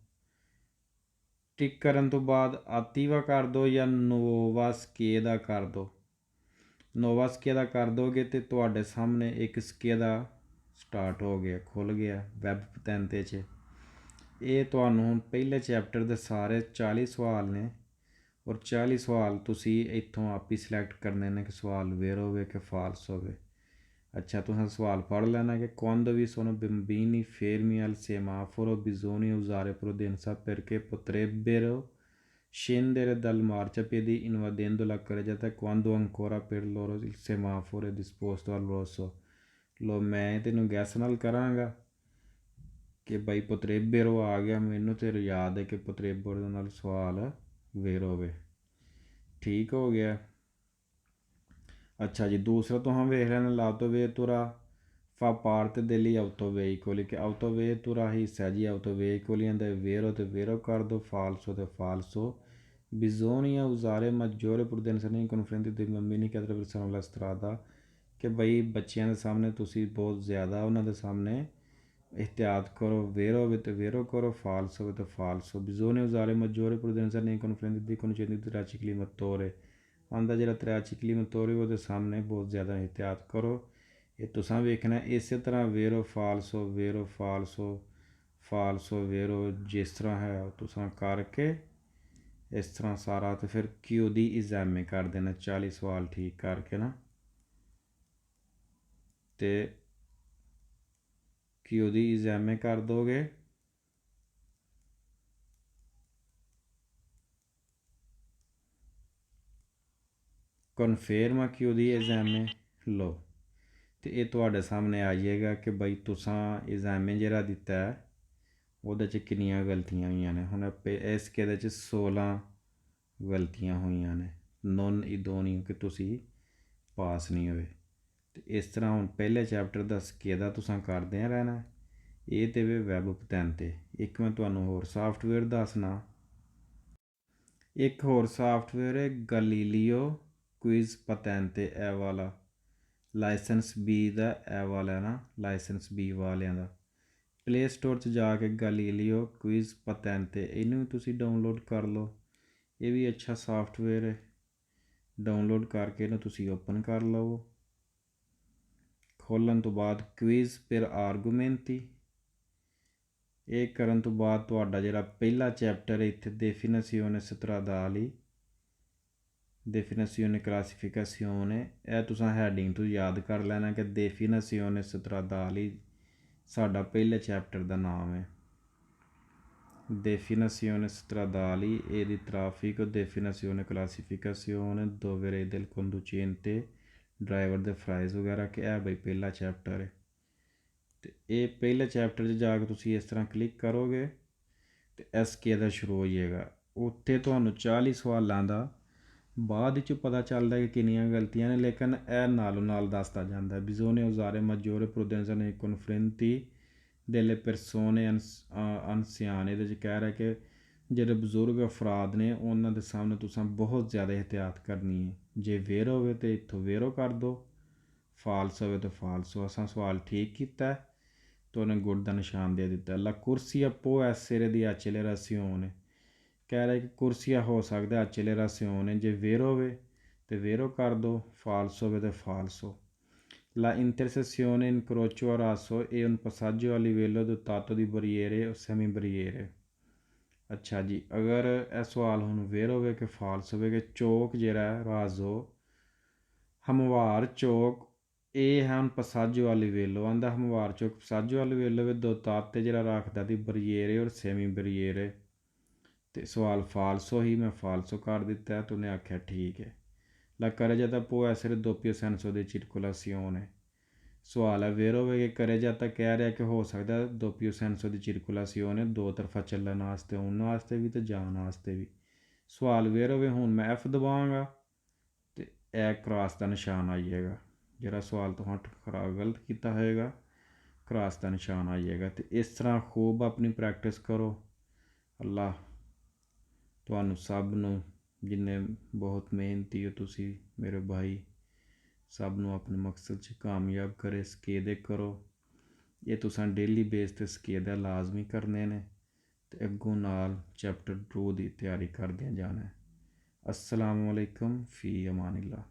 ਟਿਕ ਕਰਨ ਤੋਂ ਬਾਅਦ ਆਤੀਵਾ ਕਰ ਦਿਓ ਜਾਂ ਨੋਵਾ ਸਕੇਦਾ ਕਰ ਦਿਓ। ਨੋਵਾ ਸਕੇਦਾ ਕਰ ਦੋਗੇ ਅਤੇ ਤੁਹਾਡੇ ਸਾਹਮਣੇ ਇੱਕ ਸਕੇਦਾ ਸਟਾਰਟ ਹੋ ਗਿਆ, ਖੁੱਲ੍ਹ ਗਿਆ ਵੈਬ ਪਤੈਂਤੇ 'ਚ। ਇਹ ਤੁਹਾਨੂੰ ਹੁਣ ਪਹਿਲੇ ਚੈਪਟਰ ਦੇ ਸਾਰੇ 40 ਸਵਾਲ ਨੇ ਔਰ 40 ਸਵਾਲ ਤੁਸੀਂ ਇੱਥੋਂ ਆਪ ਹੀ ਸਿਲੈਕਟ ਕਰਨੇ ਨੇ ਕਿ ਸਵਾਲ ਵੇਰ ਹੋਵੇ ਕਿ ਫਾਲਸ ਹੋਵੇ। ਅੱਛਾ, ਤੁਸੀਂ ਸਵਾਲ ਪੜ੍ਹ ਲੈਣਾ ਕਿ quando vi sono bambini fermi al semaforo bisogna usare prudenza perché potrebbero scendere dal marciapiede invadendo la carreggiata quando ancora per loro il semaforo è disposto al rosso। ਲੋ ਮੈਂ ਤੈਨੂੰ ਗੈਸ ਨਾਲ ਕਰਾਂਗਾ ਕਿ ਬਾਈ potrebbero ਆ ਗਿਆ, ਮੈਨੂੰ ਤਾਂ ਯਾਦ ਹੈ ਕਿ potrebbero ਦੇ ਨਾਲ ਸਵਾਲ ਵੇਰ ਹੋਵੇ। ਠੀਕ ਹੋ ਗਿਆ। ਅੱਛਾ ਜੀ, ਦੂਸਰਾ ਤੋਂ ਹਮ ਵੇਖ ਲੈਣਾ l'autovettura fa parte degli autoveicoli, che autovettura ਹਿੱਸਾ ਜੀ autoveicoli ਦਾ vero ਤੇ vero ਕਰ ਦਿਓ, falso ਤੇ falso। bisogna usare maggiore prudenza nei confronti dei bambini che attraversano la strada, ਕਿ ਬਈ ਬੱਚਿਆਂ ਦੇ ਸਾਹਮਣੇ ਤੁਸੀਂ ਬਹੁਤ ਜ਼ਿਆਦਾ ਉਹਨਾਂ ਦੇ ਸਾਹਮਣੇ ਇਹਤਿਆਤ ਕਰੋ। vero ਹੋਵੇ ਤੇ vero ਕਰੋ, falso ਹੋਵੇ ਤੇ falso। bisogna usare maggiore prudenza nei confronti dei conducenti di traciclimotore, ਆਉਂਦਾ ਜਿਹੜਾ traciclimotore ਉਹਦੇ ਸਾਹਮਣੇ ਬਹੁਤ ਜ਼ਿਆਦਾ ਇਹਤਿਆਤ ਕਰੋ। ਇਹ ਤੁਸੀਂ ਵੇਖਣਾ ਇਸੇ ਤਰ੍ਹਾਂ vero falso vero falso falso vero ਜਿਸ ਤਰ੍ਹਾਂ ਹੈ ਉਹ ਤੁਸੀਂ ਕਰਕੇ ਇਸ ਤਰ੍ਹਾਂ ਸਾਰਾ। ਤੇ ਫਿਰ ਕਿਊ ਦੀ ਐਗਜ਼ਾਮੇ ਕਰ ਦੇਣਾ 40 ਸਵਾਲ ਠੀਕ ਕਰਕੇ ਨਾ, ਤੇ ਕਿਊ ਦੀ ਐਗਜ਼ਾਮੇ ਕਰ ਦੋਗੇ। ਕਨਫਰਮ ਕਿਊ ਦੀ ਐਗਜ਼ਾਮੇ ਲਓ, ਤੇ ਇਹ ਤੁਹਾਡੇ ਸਾਹਮਣੇ ਆ ਜਾਏਗਾ ਕਿ ਬਈ ਤੁਸਾਂ ਐਗਜ਼ਾਮੇ ਜਿਹੜਾ ਦਿੱਤਾ ਹੈ ਉਹਦੇ 'ਚ ਕਿੰਨੀਆਂ ਗਲਤੀਆਂ ਹੋਈਆਂ ਨੇ। ਹੁਣ ਇਸ ਇਹਦੇ 'ਚ 16 ਗਲਤੀਆਂ ਹੋਈਆਂ ਨੇ, ਨੋਨ ਇਦੋਨੀ ਕਿ ਤੁਸੀਂ ਪਾਸ ਨਹੀਂ ਹੋਏ। ਤੇ ਇਸ ਤਰ੍ਹਾਂ ਹੁਣ ਪਹਿਲੇ ਚੈਪਟਰ ਦਾ ਸਕੇਦਾ ਤੁਸਾਂ ਕਰਦੇ ਰਹਿਣਾ। ਇਹ ਤੇ ਵੇ ਵੈਬ ਪਤੈਂਤੇ। ਇੱਕ ਮੈਂ ਤੁਹਾਨੂੰ ਹੋਰ ਸਾਫਟਵੇਅਰ ਦੱਸਣਾ, ਇੱਕ ਹੋਰ ਸਾਫਟਵੇਅਰ ਹੈ ਗਲੀਲੀਓ ਕੁਇਜ਼ ਪਤੈਂਤੇ। ਇਹ ਵਾਲਾ ਲਾਇਸੈਂਸ ਬੀ ਦਾ, ਇਹ ਵਾਲਾ ਹੈ ਨਾ ਲਾਇਸੈਂਸ ਬੀ ਵਾਲਿਆਂ ਦਾ। ਪਲੇ ਸਟੋਰ 'ਚ ਜਾ ਕੇ ਗਲੀਲੀਓ ਕੁਇਜ਼ ਪਤੈਂਤੇ, ਇਹਨੂੰ ਵੀ ਤੁਸੀਂ ਡਾਊਨਲੋਡ ਕਰ ਲਓ। ਇਹ ਵੀ ਅੱਛਾ ਸਾਫਟਵੇਅਰ ਹੈ, ਡਾਊਨਲੋਡ ਕਰਕੇ ਇਹਨੂੰ ਤੁਸੀਂ ਓਪਨ ਕਰ ਲਵੋ। ਖੋਲ੍ਹਣ ਤੋਂ ਬਾਅਦ ਕੁਇਜ਼ per ਆਰਗੂਮੈਂਤੀ, ਇਹ ਕਰਨ ਤੋਂ ਬਾਅਦ ਤੁਹਾਡਾ ਜਿਹੜਾ ਪਹਿਲਾ ਚੈਪਟਰ ਹੈ ਇੱਥੇ definizione stradali, definizione classificazione, ਇਹ ਤੁਸੀਂ ਹੈਡਿੰਗ ਤੋਂ ਯਾਦ ਕਰ ਲੈਣਾ ਕਿ definizione stradali ਸਾਡਾ ਪਹਿਲੇ ਚੈਪਟਰ ਦਾ ਨਾਮ ਹੈ। definizione stradali e di traffico, definizione classificazione, dovere del conducente, driver ਦੇ ਫਰਾਈਜ਼ ਵਗੈਰਾ, ਕਿ ਇਹ ਬਈ ਪਹਿਲਾ ਚੈਪਟਰ ਹੈ। ਅਤੇ ਇਹ ਪਹਿਲੇ ਚੈਪਟਰ 'ਚ ਜਾ ਕੇ ਤੁਸੀਂ ਇਸ ਤਰ੍ਹਾਂ ਕਲਿੱਕ ਕਰੋਗੇ ਅਤੇ SK ਦਾ ਸ਼ੁਰੂ ਹੋ ਜਾਏਗਾ। ਉੱਥੇ ਤੁਹਾਨੂੰ 40 ਸਵਾਲਾਂ ਦਾ ਬਾਅਦ ਵਿੱਚ ਪਤਾ ਚੱਲਦਾ ਕਿ ਕਿੰਨੀਆਂ ਗਲਤੀਆਂ ਨੇ, ਲੇਕਿਨ ਇਹ ਨਾਲੋਂ ਨਾਲ ਦੱਸਦਾ ਜਾਂਦਾ। ਬਿਜ਼ੋਨੇ ਉਜ਼ਾਰੇ maggiore prudenza nei confronti delle persone anziane, ਇਹਦੇ 'ਚ ਕਹਿ ਰਿਹਾ ਕਿ ਜਿਹੜੇ ਬਜ਼ੁਰਗ ਅਫਰਾਦ ਨੇ ਉਹਨਾਂ ਦੇ ਸਾਹਮਣੇ ਤੁਸੀਂ ਬਹੁਤ ਜ਼ਿਆਦਾ ਇਹਤਿਆਤ ਕਰਨੀ ਹੈ। ਜੇ ਵੇਰ ਹੋਵੇ ਤਾਂ ਇੱਥੋਂ ਵੇਰੋ ਕਰ ਦਿਓ, ਫਾਲਸ ਹੋਵੇ ਤਾਂ ਫਾਲਸੋ। ਅਸਾਂ ਸਵਾਲ ਠੀਕ ਕੀਤਾ ਤਾਂ ਉਹਨੇ ਗੁੱਡ ਦਾ ਨਿਸ਼ਾਨ ਦੇ ਦਿੱਤਾ। ਲਾ ਕੁਰਸੀਆ ਪੋ ਐਸਰੇ ਦੀ ਐਚਲੇਰਾਸੀਓਨ, ਕਹਿ ਰਿਹਾ ਕਿ ਕੁਰਸੀਆ ਹੋ ਸਕਦਾ ਐਚਲੇਰਾਸੀਓਨ, ਜੇ ਵੇਰ ਹੋਵੇ ਤਾਂ ਵੇਰੋ ਕਰ ਦਿਓ, ਫਾਲਸ ਹੋਵੇ ਤਾਂ ਫਾਲਸੋ। La intersezione incrocio a raso è un passaggio a livello dotato di barriere o semi-barriere। ਅੱਛਾ ਜੀ, ਅਗਰ ਇਹ ਸਵਾਲ ਹੁਣ ਵੇਰ ਹੋਵੇ ਕਿ ਫਾਲਸ ਹੋਵੇ ਕਿ ਚੌਕ ਜਿਹੜਾ ਰਾਜ਼ੋ ਹਮਵਾਰ ਚੌਕ, ਇਹ ਹਨ ਪਸਾਜੋ ਵਾਲੀ ਵੇਲੋ, ਆਂਦਾ ਹਮਵਾਰ ਚੌਕ ਪਸਾਜੋ ਵਾਲੀ ਵੇਲੋ ਵਿੱਚ ਦੋ ਤਾਤੇ ਜਿਹੜਾ ਰੱਖਦਾ ਦੀ ਬਰੀਏਰੇ ਔਰ ਸੈਮੀ ਬਰੀਏਰੇ। ਅਤੇ ਸਵਾਲ ਫਾਲਸੋ ਹੀ, ਮੈਂ ਫਾਲਸੋ ਕਰ ਦਿੱਤਾ ਅਤੇ ਉਹਨੇ ਆਖਿਆ ਠੀਕ ਹੈ। ਲਾ ਕਰੇ ਜਾਤਾ ਪੋ ਐਸਰੇ ਦੋਪੀਓ ਸੈਂਸੋ ਦੀ ਚਿਰਕੁਲਾਸੀਓਨ ਹੈ। ਸਵਾਲ ਹੈ ਵੇਰ ਹੋਵੇ ਕਿ ਕਰੇ ਜਾਤਾ ਕਹਿ ਰਿਹਾ ਕਿ ਹੋ ਸਕਦਾ ਦੋਪੀਓ ਸੈਂਸੋ ਦੀ ਚਿਰਕੁਲਾਸੀਓਨ ਹੈ, ਦੋ ਤਰਫਾ ਚੱਲਣ ਵਾਸਤੇ, ਆਉਣ ਵਾਸਤੇ ਵੀ ਅਤੇ ਜਾਣ ਵਾਸਤੇ ਵੀ। ਸਵਾਲ ਵੇਰ ਹੋਵੇ, ਹੁਣ ਮੈਂ F ਦਬਾਵਾਂਗਾ ਅਤੇ ਇਹ ਕ੍ਰਾਸ ਦਾ ਨਿਸ਼ਾਨ ਆ ਜਾਏਗਾ। ਜਿਹੜਾ ਸਵਾਲ ਤੁਹਾਡਾ ਗਲਤ ਕੀਤਾ ਹੋਏਗਾ ਕ੍ਰਾਸ ਦਾ ਨਿਸ਼ਾਨ ਆ ਜਾਏਗਾ। ਅਤੇ ਇਸ ਤਰ੍ਹਾਂ ਖੂਬ ਆਪਣੀ ਪ੍ਰੈਕਟਿਸ ਕਰੋ। ਅੱਲਾ ਤੁਹਾਨੂੰ ਸਭ ਨੂੰ, ਜਿੰਨੇ ਬਹੁਤ ਮਿਹਨਤੀ ਹੋ ਤੁਸੀਂ ਮੇਰੇ ਭਾਈ, ਸਭ ਨੂੰ ਆਪਣੇ ਮਕਸਦ 'ਚ ਕਾਮਯਾਬ ਕਰੇ। ਸਕੇਦੇ ਕਰੋ, ਇਹ ਤੁਸੀਂ ਡੇਲੀ ਬੇਸ 'ਤੇ ਸਕੇਦਾ ਲਾਜ਼ਮੀ ਕਰਨੇ ਨੇ ਅਤੇ ਅੱਗੋਂ ਨਾਲ ਚੈਪਟਰ 2 ਦੀ ਤਿਆਰੀ ਕਰਦਿਆਂ ਜਾਣਾ। ਅਸਲਾਮੁ ਅਲੈਕੁਮ, ਫੀ ਅਮਾਨਿल्लाह।